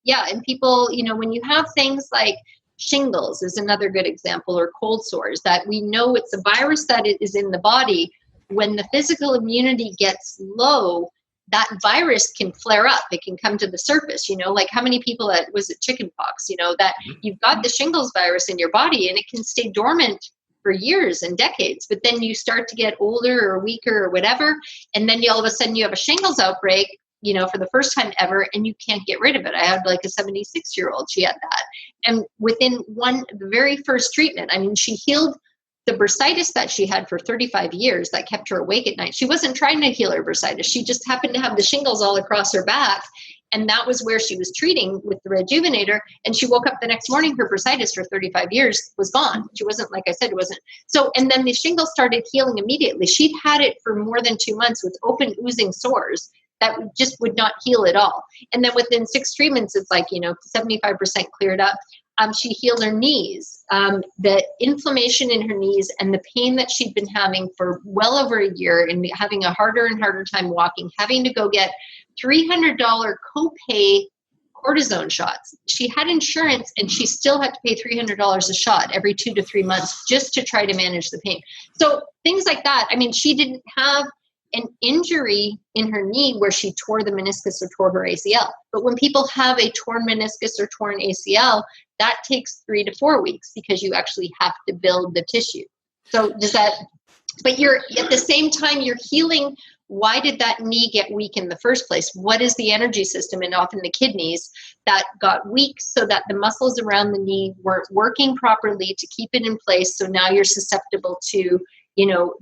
yeah, and people, when you have things like shingles is another good example, or cold sores, that we know it's a virus that is in the body. When the physical immunity gets low, that virus can flare up. It can come to the surface, like how many people was it chickenpox, that you've got the shingles virus in your body and it can stay dormant for years and decades, but then you start to get older or weaker or whatever, and then all of a sudden you have a shingles outbreak, for the first time ever, and you can't get rid of it. I had like a 76-year-old, she had that. And within the very first treatment, I mean, she healed the bursitis that she had for 35 years that kept her awake at night. She wasn't trying to heal her bursitis. She just happened to have the shingles all across her back. And that was where she was treating with the Rejuvenator. And she woke up the next morning, her bursitis for 35 years was gone. She wasn't, like I said, it wasn't. So, and then the shingles started healing immediately. She'd had it for more than 2 months with open oozing sores that just would not heal at all. And then within 6 treatments, it's like, 75% cleared up. She healed her knees, the inflammation in her knees and the pain that she'd been having for well over a year, and having a harder and harder time walking, having to go get $300 copay cortisone shots. She had insurance and she still had to pay $300 a shot every 2 to 3 months just to try to manage the pain. So things like that. I mean, she didn't have an injury in her knee where she tore the meniscus or tore her ACL. But when people have a torn meniscus or torn ACL, that takes 3 to 4 weeks because you actually have to build the tissue. So but you're at the same time, you're healing. Why did that knee get weak in the first place? What is the energy system, and often the kidneys, that got weak so that the muscles around the knee weren't working properly to keep it in place? So now you're susceptible to,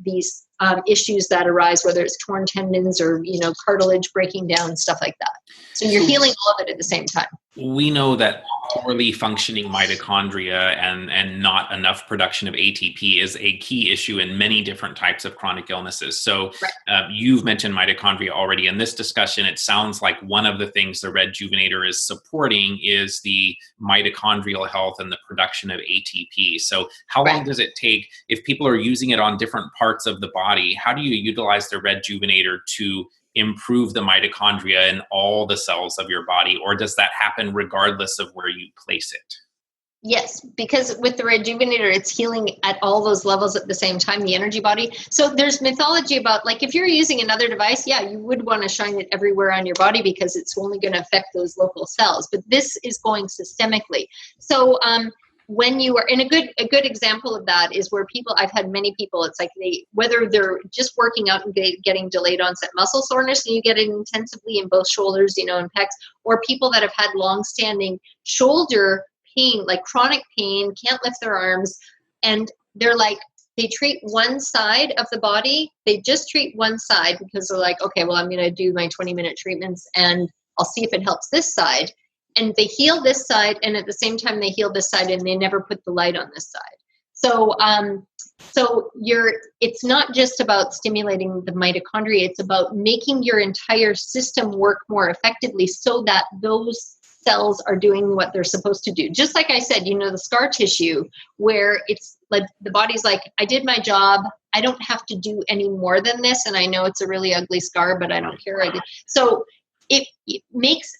these issues that arise, whether it's torn tendons or, cartilage breaking down and stuff like that. So you're healing all of it at the same time. We know that poorly functioning mitochondria and not enough production of ATP is a key issue in many different types of chronic illnesses. So you've mentioned mitochondria already in this discussion. It sounds like one of the things the Rejuvenator is supporting is the mitochondrial health and the production of ATP. So how long does it take, if people are using it on different parts of the body, how do you utilize the Rejuvenator to improve the mitochondria in all the cells of your body, or does that happen regardless of where you place it? Yes, because with the Rejuvenator, it's healing at all those levels at the same time, the energy body. So there's mythology about, like, if you're using another device, yeah, you would want to shine it everywhere on your body because it's only going to affect those local cells. But this is going systemically. So when you are in a good example of that is where I've had many people, it's like whether they're just working out and getting delayed onset muscle soreness, and you get it intensively in both shoulders, and pecs, or people that have had long-standing shoulder pain, like chronic pain, can't lift their arms, and they're like, they treat one side of the body. They just treat one side because they're like, okay, well, I'm going to do my 20-minute treatments and I'll see if it helps this side. And they heal this side, and at the same time they heal this side, and they never put the light on this side. So, it's not just about stimulating the mitochondria; it's about making your entire system work more effectively, so that those cells are doing what they're supposed to do. Just like I said, the scar tissue, where it's like the body's like, I did my job. I don't have to do any more than this, and I know it's a really ugly scar, but I don't care. So it makes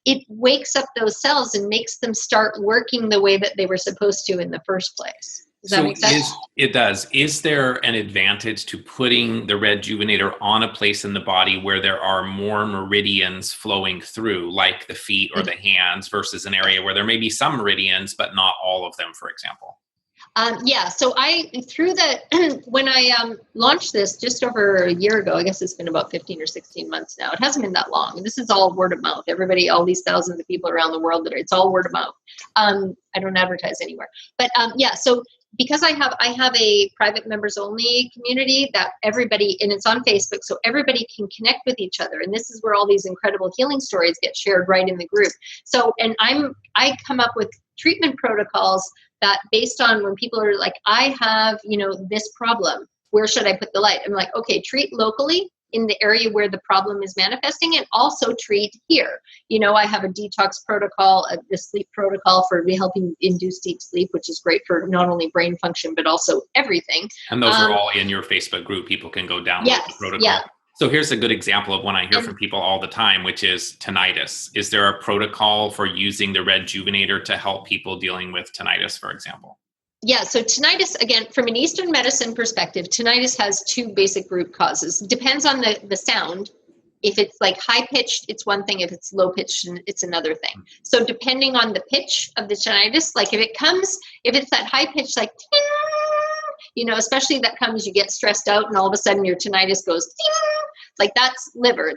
it wakes up those cells and makes them start working the way that they were supposed to in the first place. Does that make sense? It does. Is there an advantage to putting the Rejuvenator on a place in the body where there are more meridians flowing through, like the feet or the hands, versus an area where there may be some meridians, but not all of them, for example? Yeah, so when I launched this just over a year ago, I guess it's been about 15 or 16 months now. It hasn't been that long. This is all word of mouth. Everybody, all these thousands of people around the world, it's all word of mouth. I don't advertise anywhere. But yeah, so because I have a private members only community that everybody, and it's on Facebook, so everybody can connect with each other. And this is where all these incredible healing stories get shared right in the group. So, and I come up with treatment protocols that based on when people are like, I have, this problem, where should I put the light? I'm like, okay, treat locally in the area where the problem is manifesting, and also treat here. I have a detox protocol, the sleep protocol for helping induce deep sleep, which is great for not only brain function, but also everything. And those are all in your Facebook group. People can go download the protocol. Yeah. So here's a good example of one I hear from people all the time, which is tinnitus. Is there a protocol for using the Rejuvenator to help people dealing with tinnitus, for example? Yeah, so tinnitus, again, from an Eastern medicine perspective, tinnitus has two basic root causes. Depends on the sound. If it's like high pitched, it's one thing. If it's low pitched, it's another thing. So depending on the pitch of the tinnitus, like if it's that high pitch, like, especially that comes, you get stressed out and all of a sudden your tinnitus goes, like that's liver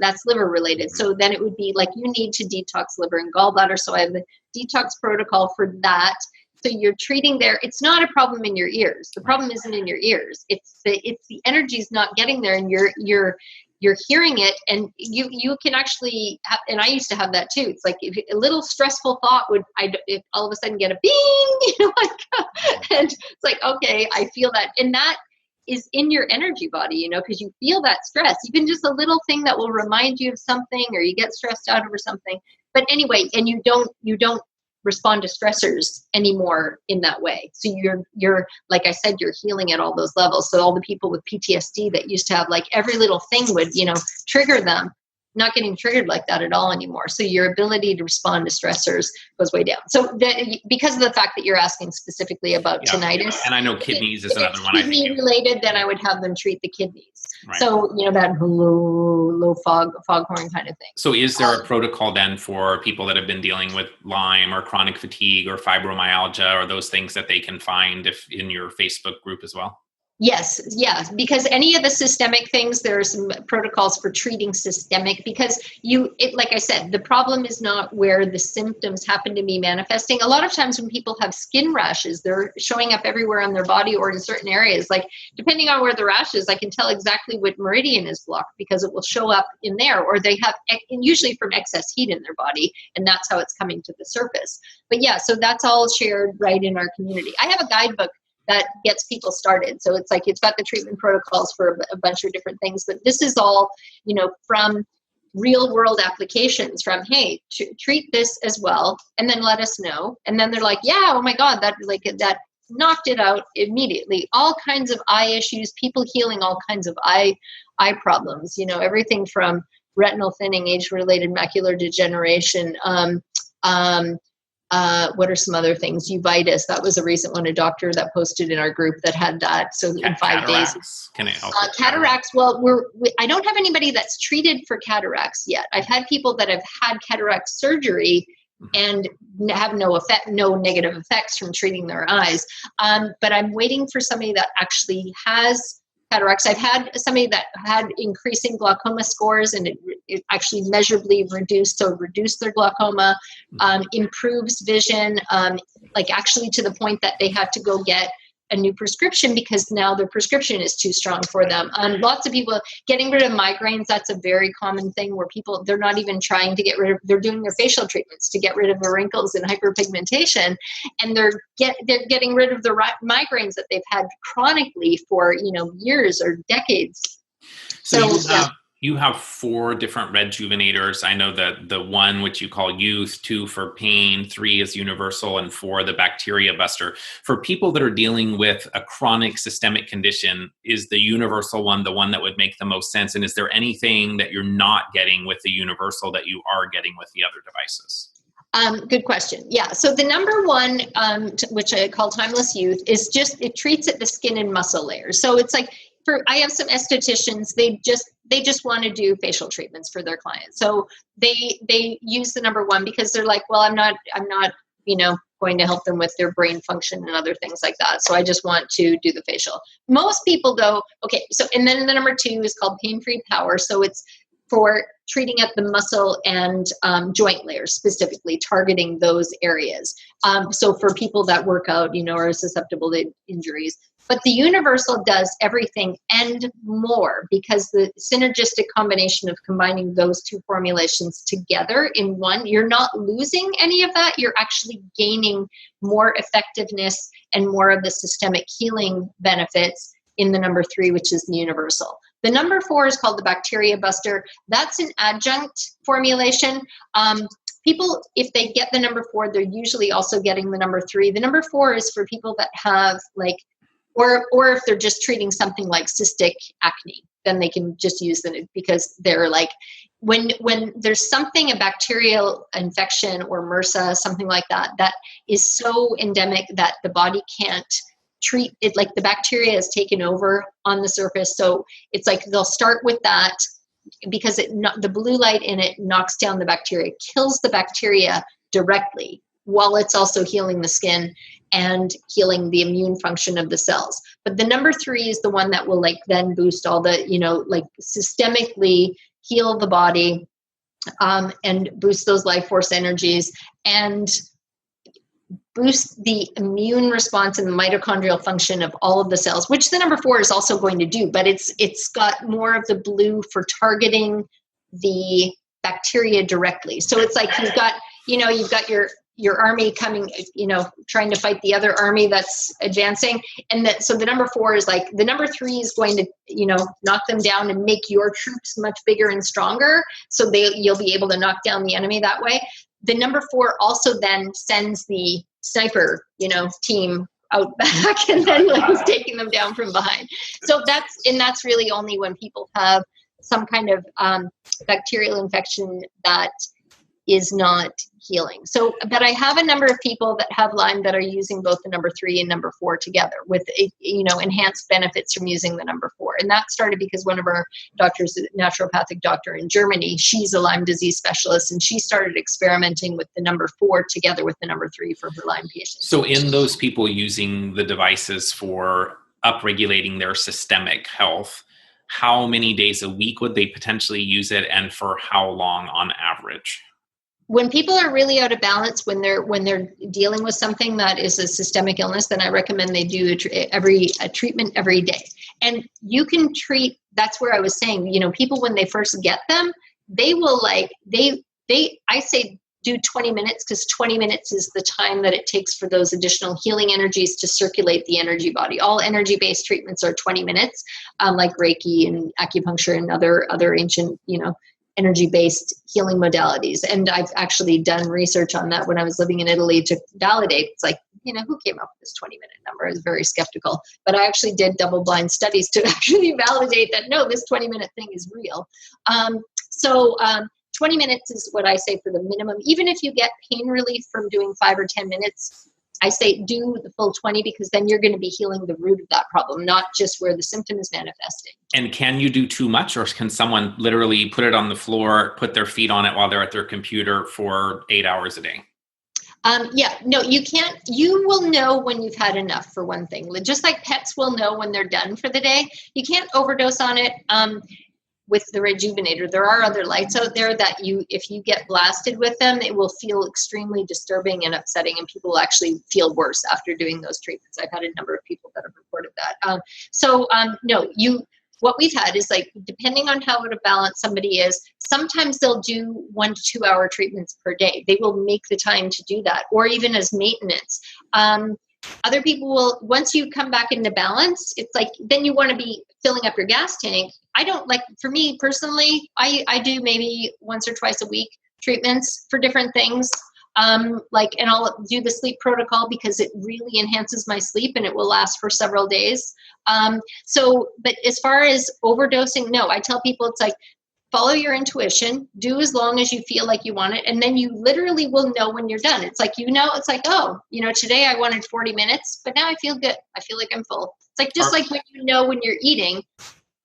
related. So then it would be like, you need to detox liver and gallbladder. So I have the detox protocol for that. So you're treating there. It's not a problem in your ears. The problem isn't in your ears. It's the energy's not getting there, and you're hearing it, and you can actually have, and I used to have that too. It's like if a little stressful thought if all of a sudden get a bing, and it's like, okay, I feel that, and that is in your energy body, because you feel that stress, even just a little thing that will remind you of something, or you get stressed out over something. But anyway, and you don't respond to stressors anymore in that way. So you're like I said, you're healing at all those levels. So all the people with PTSD that used to have like every little thing would, trigger them, not getting triggered like that at all anymore. So your ability to respond to stressors goes way down. So because of the fact that you're asking specifically about tinnitus. And I know kidneys is another one. Kidney related, then I would have them treat the kidneys. Right. So, that low foghorn kind of thing. So is there a protocol then for people that have been dealing with Lyme or chronic fatigue or fibromyalgia, or those things that they can find in your Facebook group as well? Yes, because any of the systemic things, there are some protocols for treating systemic, because like I said, the problem is not where the symptoms happen to be manifesting. A lot of times when people have skin rashes, they're showing up everywhere on their body or in certain areas. Like depending on where the rash is, I can tell exactly what meridian is blocked because it will show up in there, or they have usually from excess heat in their body, and that's how it's coming to the surface. But yeah, so that's all shared right in our community. I have a guidebook that gets people started. So it's got the treatment protocols for a bunch of different things, but this is all, from real world applications, from, hey, treat this as well, and then let us know. And then they're like, yeah, oh my God, that knocked it out immediately. All kinds of eye issues, people healing all kinds of eye problems, everything from retinal thinning, age-related macular degeneration, what are some other things? Uveitis. That was a recent one, a doctor that posted in our group that had that. So in 5 days. Can it help? Cataracts. Well, I don't have anybody that's treated for cataracts yet. I've had people that have had cataract surgery and have no negative effects from treating their eyes. But I'm waiting for somebody that actually has cataracts. I've had somebody that had increasing glaucoma scores, and it actually measurably reduced their glaucoma, improves vision, actually to the point that they had to go get a new prescription because now their prescription is too strong for them. Lots of people getting rid of migraines. That's a very common thing where people, they're not even trying to get rid of, they're doing their facial treatments to get rid of the wrinkles and hyperpigmentation. And they're getting rid of the migraines that they've had chronically for, years or decades. So you have 4 different Rejuvenators. I know that the one which you call youth, 2 for pain, 3 is universal, and 4 the bacteria buster. For people that are dealing with a chronic systemic condition, is the universal one the one that would make the most sense? And is there anything that you're not getting with the universal that you are getting with the other devices? Good question. Yeah. So the number one, which I call timeless youth, is just, it treats at the skin and muscle layers. So it's like, I have some estheticians, they just want to do facial treatments for their clients. So they use the number one because they're like, well, I'm not, going to help them with their brain function and other things like that. So I just want to do the facial. Most people though, okay. So, and then the number two is called pain-free power. So it's for treating at the muscle and joint layers, specifically targeting those areas. So for people that work out, are susceptible to injuries. But the universal does everything and more, because the synergistic combination of combining those two formulations together in one, you're not losing any of that. You're actually gaining more effectiveness and more of the systemic healing benefits in the number three, which is the universal. The number four is called the Bacteria Buster. That's an adjunct formulation. People, if they get the number four, they're usually also getting the number three. The number four is for people that have or if they're just treating something like cystic acne, then they can just use it, because they're like, when there's something, a bacterial infection or MRSA, something like that, that is so endemic that the body can't treat it, like the bacteria has taken over on the surface. So it's like they'll start with that, because the blue light in it knocks down the bacteria, kills the bacteria directly, while it's also healing the skin and healing the immune function of the cells. But the number three is the one that will then boost all the, systemically heal the body, and boost those life force energies and boost the immune response and the mitochondrial function of all of the cells, which the number four is also going to do, but it's got more of the blue for targeting the bacteria directly. So it's like you've got your army coming, trying to fight the other army that's advancing. And so the number four is like, the number three is going to, knock them down and make your troops much bigger and stronger. So you'll be able to knock down the enemy that way. The number four also then sends the sniper, team out back, and then is taking them down from behind. So that's really only when people have some kind of bacterial infection that is not healing. So, but I have a number of people that have Lyme that are using both the number three and number four together with, enhanced benefits from using the number four. And that started because one of our doctors, a naturopathic doctor in Germany, she's a Lyme disease specialist, and she started experimenting with the number four together with the number three for her Lyme patients. So in those people using the devices for upregulating their systemic health, how many days a week would they potentially use it, and for how long on average? When people are really out of balance, when they're dealing with something that is a systemic illness, then I recommend they do a treatment every day. And you can treat, that's where I was saying, people when they first get them, they will I say do 20 minutes, because 20 minutes is the time that it takes for those additional healing energies to circulate the energy body. All energy-based treatments are 20 minutes, like Reiki and acupuncture and other ancient, energy-based healing modalities. And I've actually done research on that when I was living in Italy to validate. It's like, who came up with this 20-minute number? I was very skeptical. But I actually did double-blind studies to actually validate that, no, this 20-minute thing is real. 20 minutes is what I say for the minimum. Even if you get pain relief from doing 5 or 10 minutes, I say do the full 20, because then you're going to be healing the root of that problem, not just where the symptom is manifesting. And can you do too much, or can someone literally put it on the floor, put their feet on it while they're at their computer for 8 hours a day? No, you can't. You will know when you've had enough, for one thing. Just like pets will know when they're done for the day. You can't overdose on it. With the Rejuvenator, there are other lights out there that if you get blasted with them, it will feel extremely disturbing and upsetting, and people actually feel worse after doing those treatments. I've had a number of people that have reported that. What we've had is, like, depending on how out of balance somebody is, sometimes they'll do 1 to 2 hour treatments per day. They will make the time to do that, or even as maintenance. Other people will, once you come back into balance, it's like, then you want to be filling up your gas tank. I don't like, for me personally, I do maybe once or twice a week treatments for different things. And I'll do the sleep protocol because it really enhances my sleep and it will last for several days. But as far as overdosing, no, I tell people it's like follow your intuition, do as long as you feel like you want it. And then you literally will know when you're done. It's like, it's like, oh, today I wanted 40 minutes, but now I feel good. I feel like I'm full. It's like, just like when when you're eating,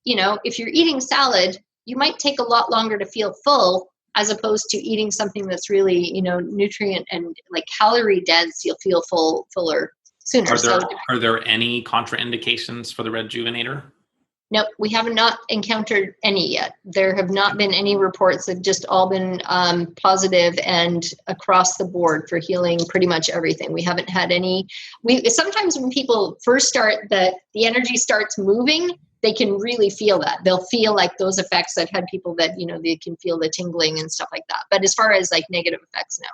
if you're eating salad, you might take a lot longer to feel full as opposed to eating something that's really, nutrient and like calorie dense. You'll feel fuller sooner. Are there any contraindications for the Rejuvenator? Nope, we have not encountered any yet. There have not been any reports. They've just all been positive and across the board for healing pretty much everything. We haven't had any. Sometimes when people first start, the energy starts moving, they can really feel that. They'll feel like those effects. I've had people that, they can feel the tingling and stuff like that. But as far as like negative effects, no.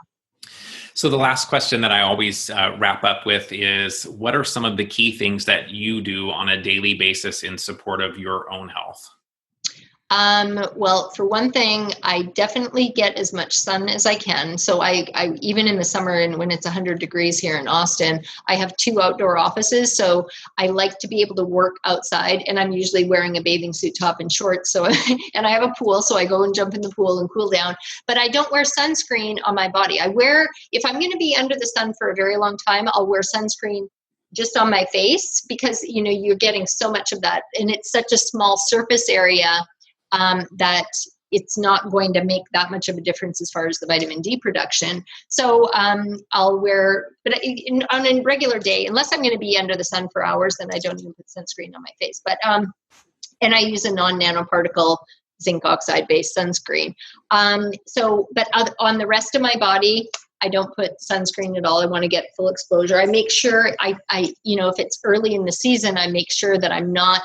So the last question that I always wrap up with is, what are some of the key things that you do on a daily basis in support of your own health? Well, for one thing, I definitely get as much sun as I can. So I even in the summer and when it's 100 degrees here in Austin, I have 2 outdoor offices. So I like to be able to work outside, and I'm usually wearing a bathing suit top and shorts. So, and I have a pool, so I go and jump in the pool and cool down, but I don't wear sunscreen on my body. If I'm going to be under the sun for a very long time, I'll wear sunscreen just on my face because, you're getting so much of that, and it's such a small surface area that it's not going to make that much of a difference as far as the vitamin D production. So I'll wear, but on a regular day, unless I'm going to be under the sun for hours, then I don't even put sunscreen on my face. But and I use a non-nanoparticle zinc oxide based sunscreen. But on the rest of my body, I don't put sunscreen at all. I want to get full exposure. I make sure I if it's early in the season, I make sure that I'm not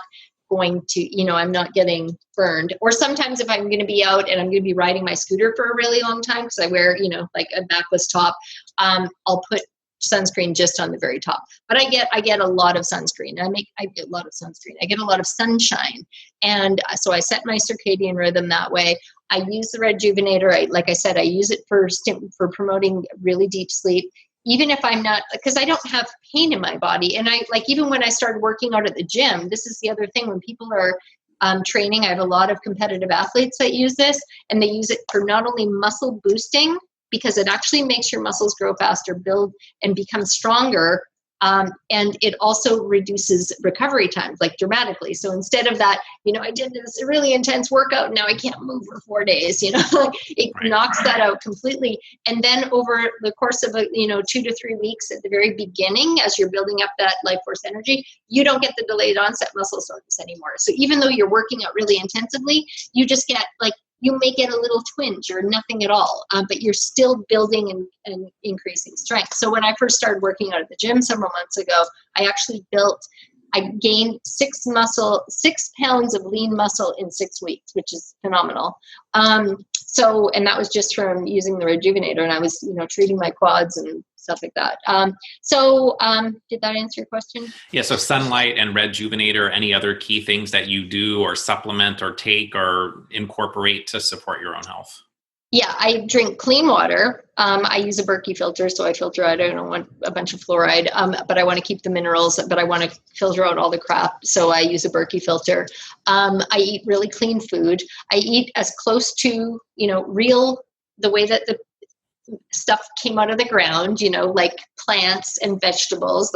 going to, I'm not getting burned. Or sometimes if I'm going to be out and I'm going to be riding my scooter for a really long time, because I wear, like a backless top, I'll put sunscreen just on the very top. But I get a lot of sunscreen. I get a lot of sunscreen. I get a lot of sunshine. And so I set my circadian rhythm that way. I use the Rejuvenator. Like I said, I use it for promoting really deep sleep. Even if I'm not, because I don't have pain in my body. And even when I started working out at the gym, this is the other thing, when people are training, I have a lot of competitive athletes that use this, and they use it for not only muscle boosting, because it actually makes your muscles grow faster, build, and become stronger. And it also reduces recovery times, like dramatically. So instead of that, I did this really intense workout and now I can't move for 4 days, it knocks that out completely. And then over the course of 2 to 3 weeks at the very beginning, as you're building up that life force energy, you don't get the delayed onset muscle soreness anymore. So even though you're working out really intensively, you just get you may get a little twinge or nothing at all, but you're still building and increasing strength. So when I first started working out at the gym several months ago, I gained 6 pounds of lean muscle in 6 weeks, which is phenomenal. And that was just from using the Rejuvenator, and I was, treating my quads and stuff like that. Did that answer your question? Yeah. So sunlight and Rejuvenator, any other key things that you do or supplement or take or incorporate to support your own health? Yeah, I drink clean water. I use a Berkey filter, so I filter out, I don't want a bunch of fluoride, but I want to keep the minerals, but I want to filter out all the crap, so I use a Berkey filter. I eat really clean food. I eat as close to, the way that the stuff came out of the ground, like plants and vegetables,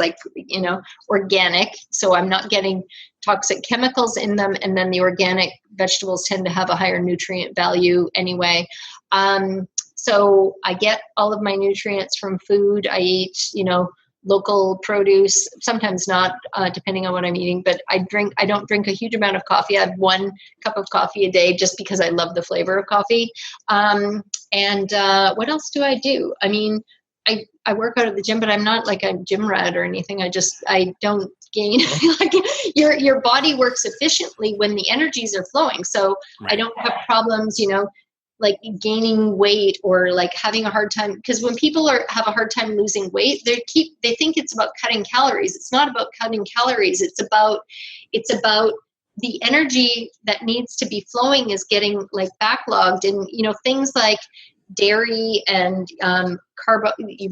organic. So I'm not getting toxic chemicals in them. And then the organic vegetables tend to have a higher nutrient value anyway. So I get all of my nutrients from food. I eat, local produce, sometimes not, depending on what I'm eating, but I don't drink a huge amount of coffee. I have 1 cup of coffee a day just because I love the flavor of coffee. And what else do I do? I mean, I work out at the gym, but I'm not like a gym rat or anything. I don't gain, your body works efficiently when the energies are flowing. So right. I don't have problems, like gaining weight or like having a hard time, because when people have a hard time losing weight, they think it's about cutting calories. It's not about cutting calories. It's about the energy that needs to be flowing is getting like backlogged, and things like dairy and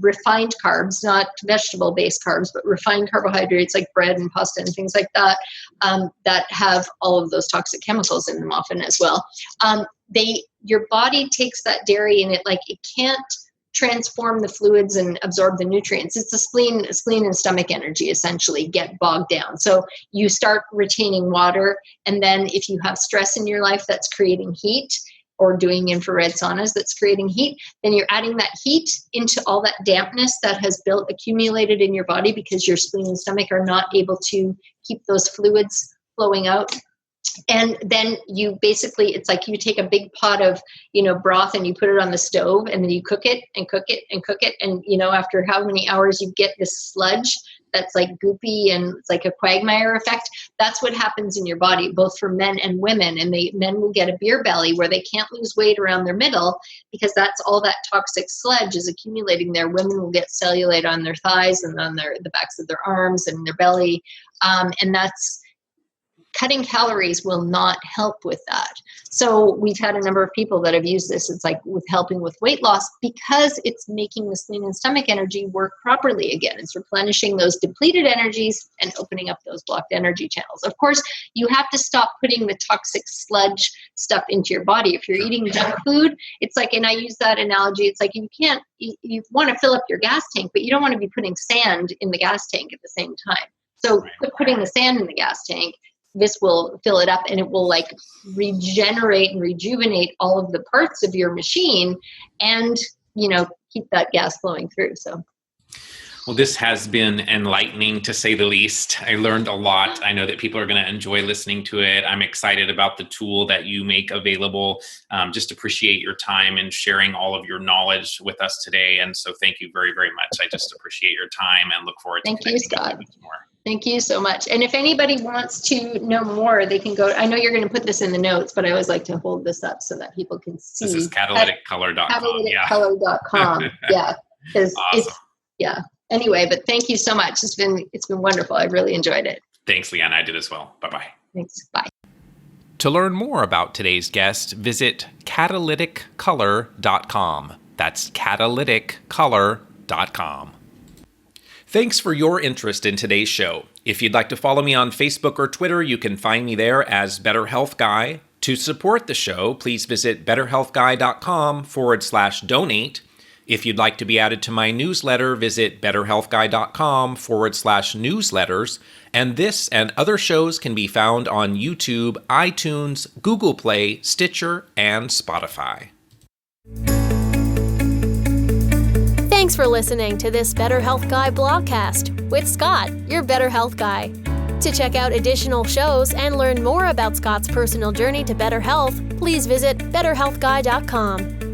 refined carbs, not vegetable based carbs, but refined carbohydrates like bread and pasta and things like that, that have all of those toxic chemicals in them often as well. your body takes that dairy and it can't transform the fluids and absorb the nutrients. It's the spleen and stomach energy essentially get bogged down. So you start retaining water, and then if you have stress in your life that's creating heat, or doing infrared saunas that's creating heat, then you're adding that heat into all that dampness that has accumulated in your body because your spleen and stomach are not able to keep those fluids flowing out. And then you basically, it's like you take a big pot of, broth and you put it on the stove, and then you cook it and cook it and cook it. And, after how many hours you get this sludge that's like goopy and it's like a quagmire effect. That's what happens in your body, both for men and women. And men will get a beer belly where they can't lose weight around their middle because that's all that toxic sludge is accumulating there. Women will get cellulite on their thighs and on the backs of their arms and their belly. And that's cutting calories will not help with that. So we've had a number of people that have used this. It's like with helping with weight loss because it's making the spleen and stomach energy work properly again. It's replenishing those depleted energies and opening up those blocked energy channels. Of course, you have to stop putting the toxic sludge stuff into your body. If you're eating junk food, it's like, and I use that analogy, it's like you want to fill up your gas tank, but you don't want to be putting sand in the gas tank at the same time. So putting the sand in the gas tank, this will fill it up and it will like regenerate and rejuvenate all of the parts of your machine and, keep that gas flowing through. So. Well, this has been enlightening to say the least. I learned a lot. I know that people are going to enjoy listening to it. I'm excited about the tool that you make available. Just appreciate your time and sharing all of your knowledge with us today. And so thank you very, very much. I just appreciate your time and look forward to connecting with you more. Thank you so much. And if anybody wants to know more, they can go. I know you're going to put this in the notes, but I always like to hold this up so that people can see. This is catalyticcolor.com. Catalyticcolor.com. Yeah. Because awesome. Anyway, but thank you so much. It's been wonderful. I really enjoyed it. Thanks, Leanne. I did as well. Bye-bye. Thanks. Bye. To learn more about today's guest, visit catalyticcolor.com. That's catalyticcolor.com. Thanks for your interest in today's show. If you'd like to follow me on Facebook or Twitter, you can find me there as Better Health Guy. To support the show, please visit betterhealthguy.com/donate. If you'd like to be added to my newsletter, visit betterhealthguy.com/newsletters. And this and other shows can be found on YouTube, iTunes, Google Play, Stitcher, and Spotify. Thanks for listening to this Better Health Guy blogcast with Scott, your Better Health Guy. To check out additional shows and learn more about Scott's personal journey to better health, please visit betterhealthguy.com.